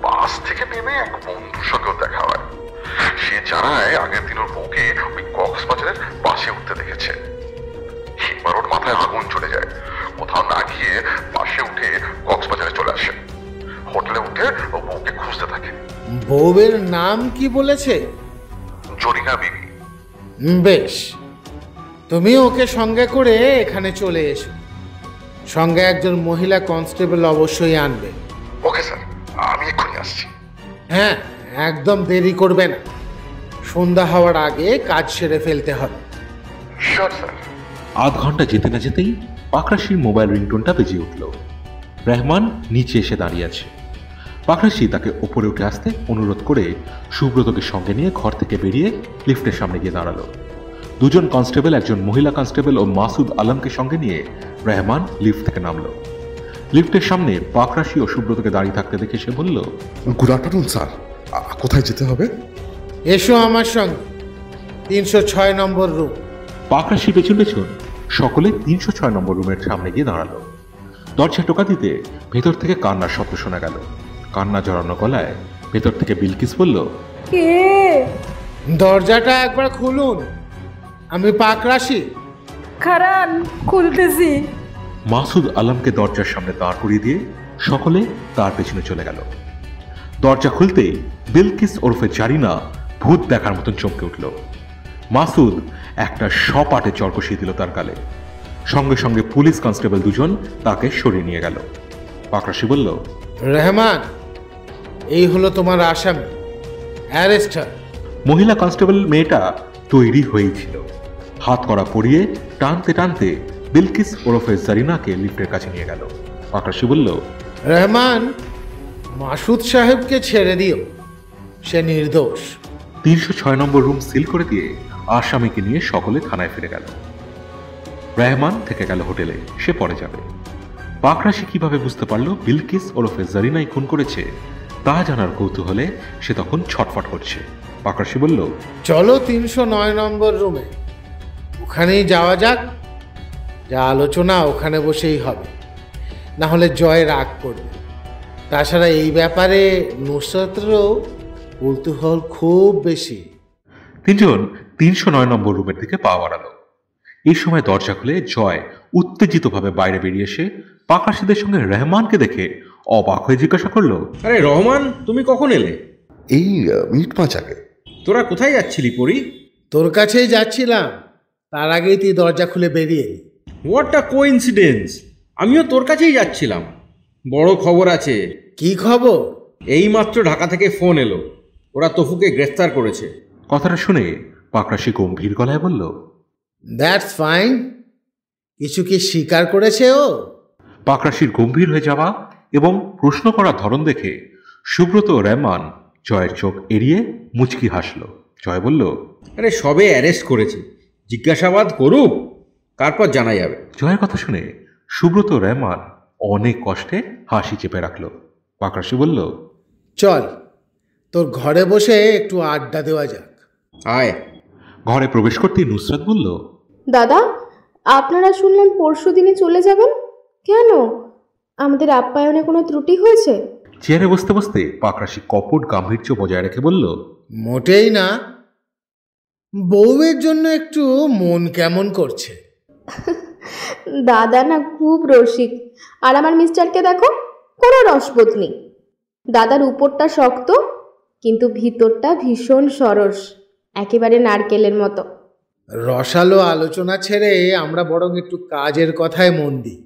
বাস থেকে নেমে এক বন্ধুর সঙ্গেও দেখা হয়। সে জানায় আগের দিন ওর বউকে ওই কক্সবাজারের বাসে উঠতে দেখেছে। এবার ওর মাথায় আগুন চলে যায়। কোথাও না গিয়ে বাসে উঠে কক্সবাজারে চলে আসে। হোটেলে উঠে ও বউকে খুঁজতে থাকে। বউয়ের নাম কি বলেছে? জরিনা বিবি। বেশ, তুমি ওকে সঙ্গে করে এখানে চলে এসো। সঙ্গে একজন মহিলা কনস্টেবল অবশ্যই আনবে। ওকে স্যার, আমি এক্ষুনি আসছি। হ্যাঁ, একদম দেরি করবে না। সন্ধ্যা হওয়ার আগে কাজ সেরে ফেলতে হবে। Sure sir. আধ ঘন্টা যেতে না যেতেই পাকরাশির মোবাইল রিংটোনটা বেজে উঠল। রেহমান নিচে এসে দাঁড়িয়ে আছে। পাকরাশি তাকে ওপরে উঠে আসতে অনুরোধ করে সুব্রতকে সঙ্গে নিয়ে ঘর থেকে বেরিয়ে লিফটের সামনে গিয়ে দাঁড়ালো। দুজন কনস্টেবল, একজন মহিলা কনস্টেবল ও মাসুদ আলমকে সঙ্গে নিয়ে রেহমান লিফট থেকে নামলো। লিফটের সামনে পাকরাশি ও সুব্রতকে দাঁড়িয়ে থাকতে দেখে সে বলল, গুড আফটারনুন স্যার। কোথায় যেতে হবে? এসো আমার সঙ্গে, 306 নম্বর রুম। পাকরাশি পেছন পেছন সকলে 306 নম্বর রুমের সামনে গিয়ে দাঁড়ালো। দরজা টোকা দিতে ভেতর থেকে কান্নার শব্দ শোনা গেল। কান্না জড়ানো গলায় ভেতর থেকে বিলকিস বলল, কে? দরজাটা একবার খুলুন, আমি পাকরাশি। খারান, খুলতেছি। মাসুদ আলমকে দরজার সামনে দাঁড় করিয়ে দিয়ে সকলে তার পেছনে চলে গেল। দরজা খুলতেই বিলকিস ওরফে জারিনা ভূত দেখার মতন চমকে উঠল। মাসুদ একটা সপাটে চড় কষিয়ে দিল তার গালে। সঙ্গে সঙ্গে পুলিশ কনস্টেবল দুজন তাকে সরিয়ে নিয়ে গেল। পাকরাশি বলল, রেহমান, এই হলো তোমার আসামি, অ্যারেস্টার। মহিলা কনস্টেবল মেয়েটা তৈরি হয়েই ছিল। হাত করা পরিয়ে টানতে টানতে বিলকিস ওরফে জারিনাকে লিফটের কাছে নিয়ে গেল। পাকরাশি বলল, রহমান, মাসুদ সাহেবকে ছেড়ে দিও, সে নির্দোষ। 306 নম্বর রুম সিল করে দিয়ে আসামিকে নিয়ে সকলে থানায় ফিরে গেল। রেহমান থেকে গেল হোটেলে, সে পরে যাবে। পাকরাশি কিভাবে বুঝতে পারলো বিলকিস ওরফে জারিনাই খুন করেছে তা জানার কৌতূহলে সে তখন ছটফট করছে। পাকরাশি বলল, চলো 309 নম্বর রুমে, ওখানেই যাওয়া যাক। যা আলোচনা ওখানে বসেই হবে, না হলে জয় রাগ করবে। তাছাড়া এই ব্যাপারে নুসরাতেরও কৌতূহল খুব বেশি। তিনজন 309 নম্বর রুমের দিকে পা বাড়ালো। এই সময় দরজা খুলে জয় উত্তেজিতভাবে বাইরে বেরিয়ে এসে পাকরাশিদের সঙ্গে রহমানকে দেখে অবাক হয়ে জিজ্ঞাসা করলো, আরে রহমান, তুমি কখন এলে? এই মিনিট 5 আগে। তোরা কোথায় যাচ্ছিলি পরি? তোর কাছেই যাচ্ছিলাম, তার আগেই তুই দরজা খুলে বেরিয়ে এলি। What a coincidence! আমিও তোর কাছেই যাচ্ছিলাম। বড় খবর আছে। কি খবর? এইমাত্র ঢাকা থেকে ফোন এলো, ওরা তফুকে গ্রেফতার করেছে। কথাটা শুনে পাকরাশি গম্ভীর গলায় বলল, দ্যাটস ফাইন। কিছু কি স্বীকার করেছে ও? পাকরাশির গম্ভীর হয়ে যাওয়া এবং প্রশ্ন করার ধরন দেখে সুব্রত ও রেহমান জয়ের চোখ এড়িয়ে মুচকি হাসল। জয় বলল, আরে সবে অ্যারেস্ট করেছে, জিজ্ঞাসাবাদ করুক, তারপর জানা যাবে। জয়ের কথা শুনে সুব্রত ও রেহমান অনেক কষ্টে হাসি চেপে রাখল। পাকরাশি বলল, চল তোর ঘরে বসে একটু আড্ডা দেওয়া যাক। আয়। ঘরে প্রবেশ করতেই নুসরাত বলল, দাদা, আপনারা শুনলাম পরশু দিনে চলে যাবেন, কেন? আমাদের আপ্যায়নে কোনো ত্রুটি হয়েছে? চেয়ারে বসতে বসতে পাকরাশি কপট গাম্ভীর্য বজায় রেখে বলল, মোটেই না, বউয়ের জন্য একটু মন কেমন করছে। দাদা না খুব রসিক, আর আমার মিস্টারকে দেখো, কোনো রসবোধ নেই। দাদার উপরটা শক্ত কিন্তু ভিতরটা ভীষণ সরস, একেবারে নারকেলের মতো। রসালো আলোচনা ছেড়ে আমরা বরং একটু কাজের কথায় মন দিই।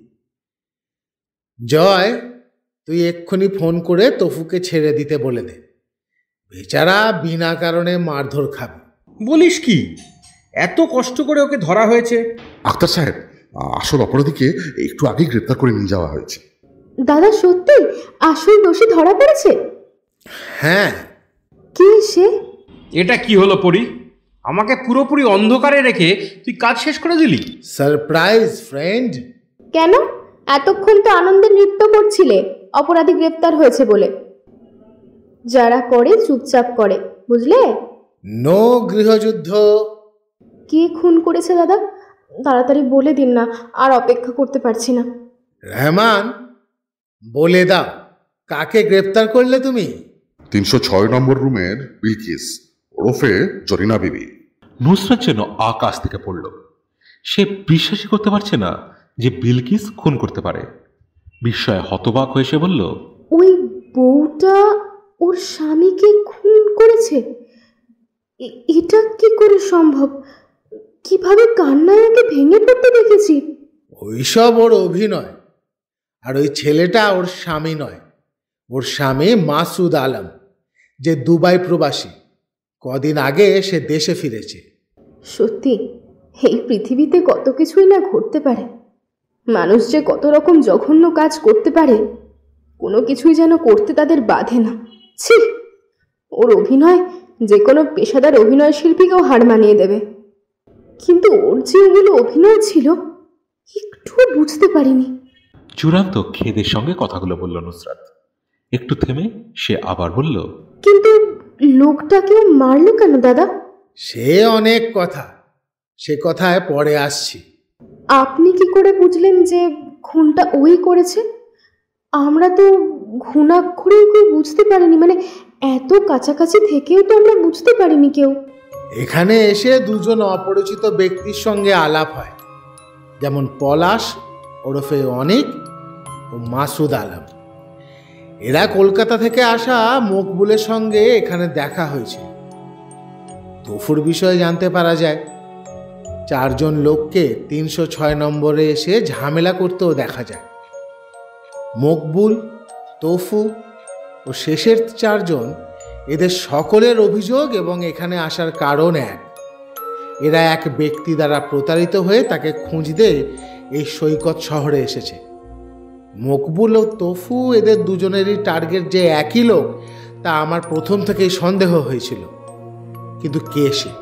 জয়, তুই এক্ষুনি ফোন করে তফুকে ছেড়ে দিতে বলে দে, বেচারা বিনা কারণে মারধর খাবে। বলিস কি, এত কষ্ট করে ওকে ধরা হয়েছে? আক্তার সাহেব, আসল অপরাধীকে একটু আগে গ্রেপ্তার করে নিয়ে যাওয়া হয়েছে। দাদা সত্যি আসল দোষী ধরা পড়েছে? হ্যাঁ। কে সে? এটা কি হলো পরি, আমাকে পুরোপুরি অন্ধকারে রেখে তুই কাজ শেষ করে দিলি? Surprise friend. কেন, এতক্ষণ তো আনন্দে নৃত্য করছিলে অপরাধী গ্রেপ্তার হয়েছে বলে। যারা করে চুপচাপ করে, বুঝলে? নো গৃহযুদ্ধ। কে খুন করেছে দাদা? তাড়াতাড়ি বলে দিন না, আর অপেক্ষা করতে পারছি না। রহমান, বলে দাও, কাকে গ্রেপ্তার করলে তুমি? 306 নম্বর রুমের বিলকিস ওরফে জরিনা বিবি। নুসরাত যেন আকাশ থেকে পড়ল। সে বিশ্বাসই করতে পারছে না যে বিলকিস খুন করতে পারে। বিস্ময়ে হতবাক হয়ে সে বলল, ওই বউটা ওর স্বামীকে খুন করেছে? এটা কি করে সম্ভব? কিভাবে কান্নায় ওকে ভেঙে পড়তে দেখেছি। ওইসব ওর অভিনয়, আর ওই ছেলেটা ওর স্বামী নয়। ওর স্বামী মাসুদ আলম, যে দুবাই প্রবাসী। কদিন আগে সে দেশে ফিরেছে। সত্যি, এই পৃথিবীতে কত কিছুই না ঘটতে পারে। মানুষ যে কত রকম জঘন্য কাজ করতে পারে, কোনো কিছুই যেন করতে তাদের বাধে না। ছি, ওর অভিনয় যে কোনো পেশাদার অভিনয় শিল্পীকেও হার মানিয়ে দেবে। কিন্তু ওর যে ওগুলো অভিনয় ছিল, একটুও বুঝতে পারিনি। চূড়ান্ত খেদের সঙ্গে কথাগুলো বলল নুসরাত। একটু থেমে সে আবার বলল, কিন্তু লোকটাকেও মারলো কেন দাদা? সে অনেক কথা, সে কথায় পরে আসছি। আপনি কি করে বুঝলেন যে খুনটা ওই করেছে? আমরা তো ঘুণাক্ষরেও কেউ বুঝতে পারিনি, মানে এত কাছাকাছি থেকেও তো আমরা বুঝতে পারিনি কেউ। এখানে এসে দুজন অপরিচিত ব্যক্তির সঙ্গে আলাপ হয়, যেমন পলাশ ওরফে অনিক ও মাসুদ আলম। এরা কলকাতা থেকে আসা মকবুলের সঙ্গে এখানে দেখা হয়েছে। তফুর বিষয়ে জানতে পারা যায় 4 জন লোককে 306 নম্বরে এসে ঝামেলা করতেও দেখা যায়। মকবুল, তফু ও শেষের 4 জন, এদের সকলের অভিযোগ এবং এখানে আসার কারণ এক। এরা এক ব্যক্তি দ্বারা প্রতারিত হয়ে তাকে খুঁজতে এই সৈকত শহরে এসেছে। মকবুল ও তফু, এদের দুজনেরই টার্গেট যে একই লোক তা আমার প্রথম থেকেই সন্দেহ হয়েছিল, কিন্তু কে সে?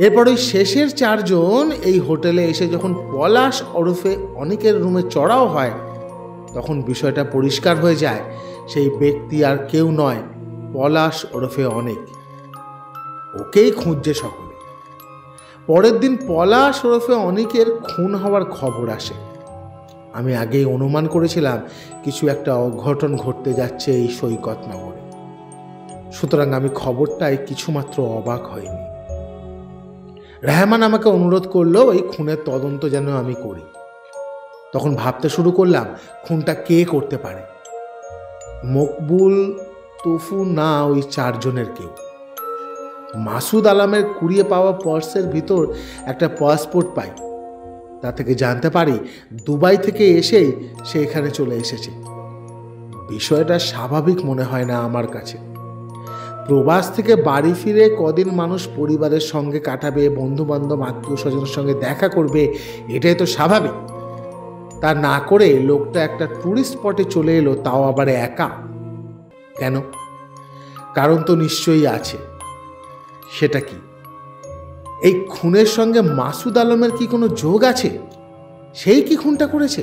এরপর ওই শেষের 4 জন এই হোটেলে এসে যখন পলাশ ওরফে অনেকের রুমে চড়াও হয়, তখন বিষয়টা পরিষ্কার হয়ে যায় সেই ব্যক্তি আর কেউ নয়, পলাশ ওরফে অনেক। ওকেই খুঁজছে সকলে। পরের দিন পলাশ ওরফে অনেকের খুন হওয়ার খবর আসে। আমি আগেই অনুমান করেছিলাম কিছু একটা অঘটন ঘটতে যাচ্ছে এই সৈকত নগরে। সুতরাং আমি খবরটায় কিছুমাত্র অবাক হইনি। রহমান আমাকে অনুরোধ করলো এই খুনের তদন্ত যেন আমি করি। তখন ভাবতে শুরু করলাম খুনটা কে করতে পারে। মকবুল, তফু না ওই 4 জনের কেউ। মাসুদ আলমের কুড়িয়ে পাওয়া পার্সের ভিতর একটা পাসপোর্ট পাই। তা থেকে জানতে পারি দুবাই থেকে এসেই সে এখানে চলে এসেছে। বিষয়টা স্বাভাবিক মনে হয় না আমার কাছে। প্রবাস থেকে বাড়ি ফিরে কদিন মানুষ পরিবারের সঙ্গে কাটাবে, বন্ধু বান্ধব আত্মীয় স্বজনের সঙ্গে দেখা করবে, এটাই তো স্বাভাবিক। তা না করে লোকটা একটা ট্যুরিস্ট স্পটে চলে এলো, তাও আবার একা। কেন? কারণ তো নিশ্চয়ই আছে। সেটা কি? এই খুনের সঙ্গে মাসুদ আলমের কি কোনো যোগ আছে? সেই কি খুনটা করেছে?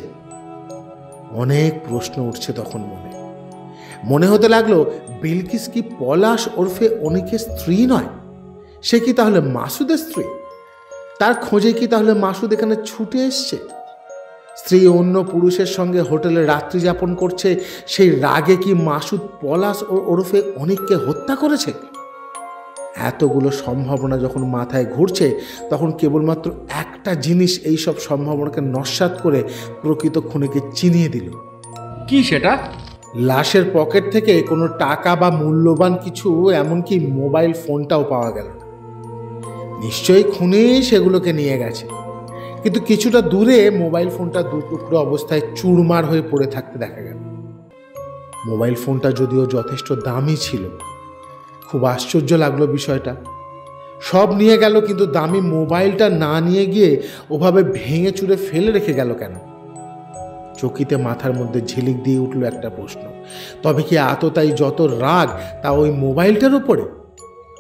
অনেক প্রশ্ন উঠছে তখন মনে হতে লাগলো, বিলকিস কি পলাশ ওরফে অনিকের স্ত্রী নয়? সে কি তাহলে মাসুদের স্ত্রী? তার খোঁজে কি তাহলে মাসুদ এখানে ছুটে এসছে? স্ত্রী অন্য পুরুষের সঙ্গে হোটেলে রাত্রি যাপন করছে, সেই রাগে কি মাসুদ পলাশ ওরফে অনিককে হত্যা করেছে? এতগুলো সম্ভাবনা যখন মাথায় ঘুরছে, তখন কেবলমাত্র একটা জিনিস এই সব সম্ভাবনাকে নস্যাৎ করে প্রকৃত খুনিকে চিনিয়ে দিল। কি সেটা? লাশের পকেট থেকে কোনো টাকা বা মূল্যবান কিছু, এমনকি মোবাইল ফোনটাও পাওয়া গেল না। নিশ্চয়ই খুনি সেগুলোকে নিয়ে গেছে, কিন্তু কিছুটা দূরে মোবাইল ফোনটা দুটুকরো অবস্থায় চুরমার হয়ে পড়ে থাকতে দেখা গেল। মোবাইল ফোনটা যদিও যথেষ্ট দামি ছিল। খুব আশ্চর্য লাগলো বিষয়টা। সব নিয়ে গেল, কিন্তু দামি মোবাইলটা না নিয়ে গিয়ে ওভাবে ভেঙে চুরে ফেলে রেখে গেল কেন? চকিতে মাথার মধ্যে ঝিলিক দিয়ে উঠল একটা প্রশ্ন। তবে কি আততায়ী যত রাগ তা ওই মোবাইলটার উপরে?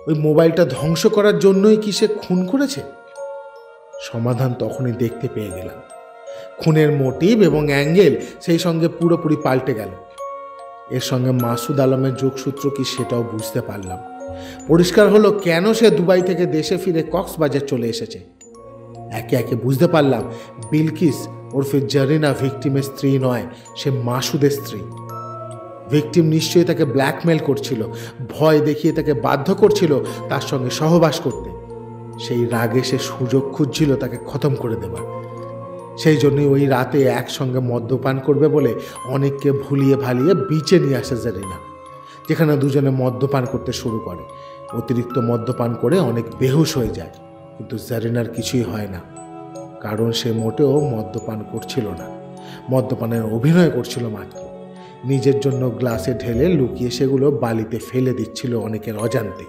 ওই মোবাইলটা ধ্বংস করার জন্যই কি সে খুন করেছে? সমাধান তখনই দেখতে পেয়ে গেলাম। খুনের মোটিভ এবং অ্যাঙ্গেল সেই সঙ্গে পুরোপুরি পাল্টে গেল। এর সঙ্গে মাসুদ আলমের যোগসূত্র কি সেটাও বুঝতে পারলাম। পরিষ্কার হলো কেন সে দুবাই থেকে দেশে ফিরে কক্সবাজার চলে এসেছে। একে একে বুঝতে পারলাম, বিলকিস ওরফে জারিনা ভিকটিমের স্ত্রী নয়, সে মাসুদের স্ত্রী। ভিকটিম নিশ্চয়ই তাকে ব্ল্যাকমেল করছিল, ভয় দেখিয়ে তাকে বাধ্য করছিল তার সঙ্গে সহবাস করতে। সেই রাগে সে সুযোগ খুঁজছিল তাকে খতম করে দেবার। সেই জন্যই ওই রাতে একসঙ্গে মদ্যপান করবে বলে অনেককে ভুলিয়ে ভালিয়ে বিচে নিয়ে আসে জারিনা, যেখানে দুজনে মদ্যপান করতে শুরু করে। অতিরিক্ত মদ্যপান করে অনেক বেহুশ হয়ে যায়, কিন্তু জারিনার কিছুই হয় না, কারণ সে মোটেও মদ্যপান করছিল না, মদ্যপানের অভিনয় করছিল মাত্র। নিজের জন্য গ্লাসে ঢেলে লুকিয়ে সেগুলো বালিতে ফেলে দিচ্ছিল অনেকের অজান্তে।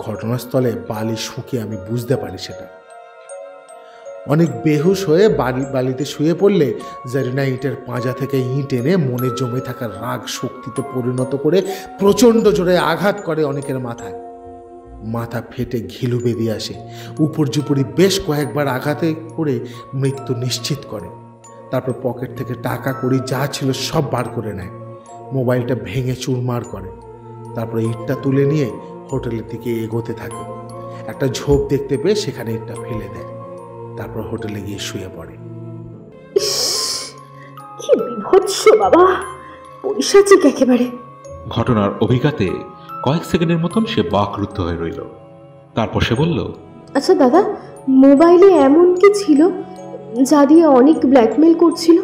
ঘটনাস্থলে বালি শুকিয়ে আমি বুঝতে পারি সেটা। অনেক বেহুশ হয়ে বালিতে শুয়ে পড়লে জারিনা ইটের পাঁজা থেকে ইট এনে মনে জমে থাকা রাগ শক্তিতে পরিণত করে প্রচণ্ড জোরে আঘাত করে অনেকের মাথায়। মাথা ফেটে ঘিলু বেরিয়ে আসে। উপর্যুপরি বেশ কয়েকবার আঘাতে করে মৃত্যু নিশ্চিত করে। তারপর পকেট থেকে টাকা কড়ি যা ছিল সব বার করে নেয়। মোবাইলটা ভেঙে চুরমার করে। তারপর ইটটা তুলে নিয়ে হোটেলের দিকে এগোতে থাকে। একটা ঝোপ দেখতে পেয়ে সেখানে ইটটা ফেলে দেয়। তারপর হোটেলে গিয়ে শুয়ে পড়ে। কি বিভৎস বাবা, পৈশাচিক একেবারে। ঘটনার অভিজ্ঞতাতে কয়েক সেকেন্ডের মতন সে বাকরুদ্ধ হয়ে রইল। তারপর সে বলল, আচ্ছা দাদা, মোবাইলে এমন কি ছিল যা দিয়ে অনেক ব্ল্যাকমেল করছিল?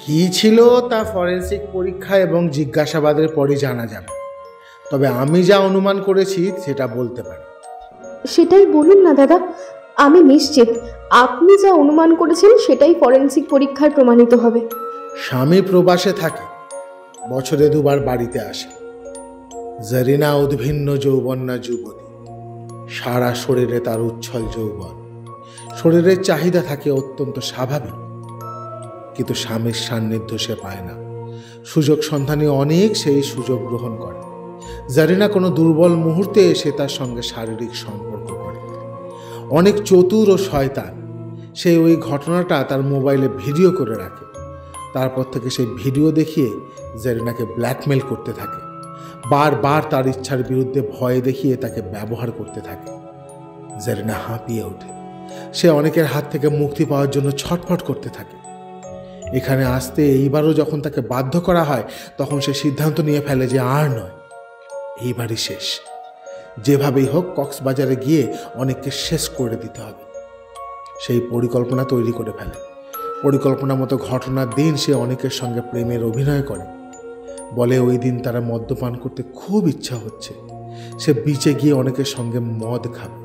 কি ছিল তা ফরেন্সিক পরীক্ষা এবং জিজ্ঞাসাবাদের পরই জানা যাবে। তবে আমি যা অনুমান করেছি সেটা বলতে পারি। সেটাই বলুন না দাদা, আমি নিশ্চিত আপনি যা অনুমান করেছেন সেটাই ফরেন্সিক পরীক্ষায় প্রমাণিত হবে। স্বামী প্রবাসে থাকে, বছরে দুবার বাড়িতে আসে। জারিনা উদ্ভিন্ন যৌবন্যা যুবতী, সারা শরীরে তার উচ্ছল যৌবন। শরীরের চাহিদা থাকে অত্যন্ত স্বাভাবিক, কিন্তু স্বামীর সান্নিধ্য সে পায় না। সুযোগ সন্ধানে অনেক সেই সুযোগ গ্রহণ করে। জারিনা কোনো দুর্বল মুহূর্তে এসে তার সঙ্গে শারীরিক সম্পর্ক করে। অনেক চতুর ও শয়তান, সে ওই ঘটনাটা তার মোবাইলে ভিডিও করে রাখে। তারপর থেকে সেই ভিডিও দেখিয়ে জারিনাকে ব্ল্যাকমেল করতে থাকে। বারবার তার ইচ্ছার বিরুদ্ধে ভয় দেখিয়ে তাকে ব্যবহার করতে থাকে। জারিনা হাঁপিয়ে ওঠে। সে অনেকের হাত থেকে মুক্তি পাওয়ার জন্য ছটফট করতে থাকে। এখানে আসতে এইবারও যখন তাকে বাধ্য করা হয়, তখন সে সিদ্ধান্ত নিয়ে ফেলে যে আর নয়, এইবারই শেষ। যেভাবেই হোক কক্সবাজারে গিয়ে অনেককে শেষ করে দিতে হবে। সেই পরিকল্পনা তৈরি করে ফেলে। পরিকল্পনা মতো ঘটনার দিন সে অনেকের সঙ্গে প্রেমের অভিনয় করে। বলে ওই দিন তারা মদ্যপান করতে খুব ইচ্ছা হচ্ছে, সে বিচে গিয়ে অনেকের সঙ্গে মদ খাবে।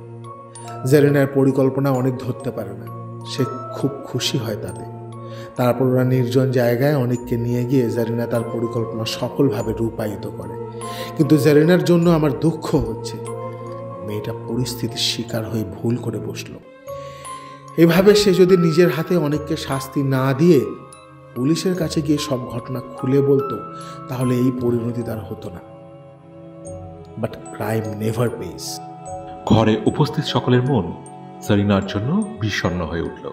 জারিনার পরিকল্পনা অনেক ধরতে পারে না, সে খুব খুশি হয় তাতে। তারপর ওরা নির্জন জায়গায় অনেককে নিয়ে গিয়ে জারিনা তার পরিকল্পনা সফলভাবে রূপায়িত করে। কিন্তু জারিনার জন্য আমার দুঃখ হচ্ছে, মেয়েটা পরিস্থিতির শিকার হয়ে ভুল করে বসল। এভাবে সে যদি নিজের হাতে অনেককে শাস্তি না দিয়ে পুলিশের কাছে গিয়ে সব ঘটনা খুলে বলতো, তাহলে এই পরিণতি তার হতো না। But crime never page. ঘরে উপস্থিত সকলের মন সারিনার জন্য বিষণ্ণ হয়ে উঠল।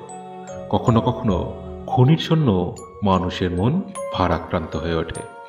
কখনো কখনো খুনির জন্য মানুষের মন ভারাক্রান্ত হয়ে ওঠে।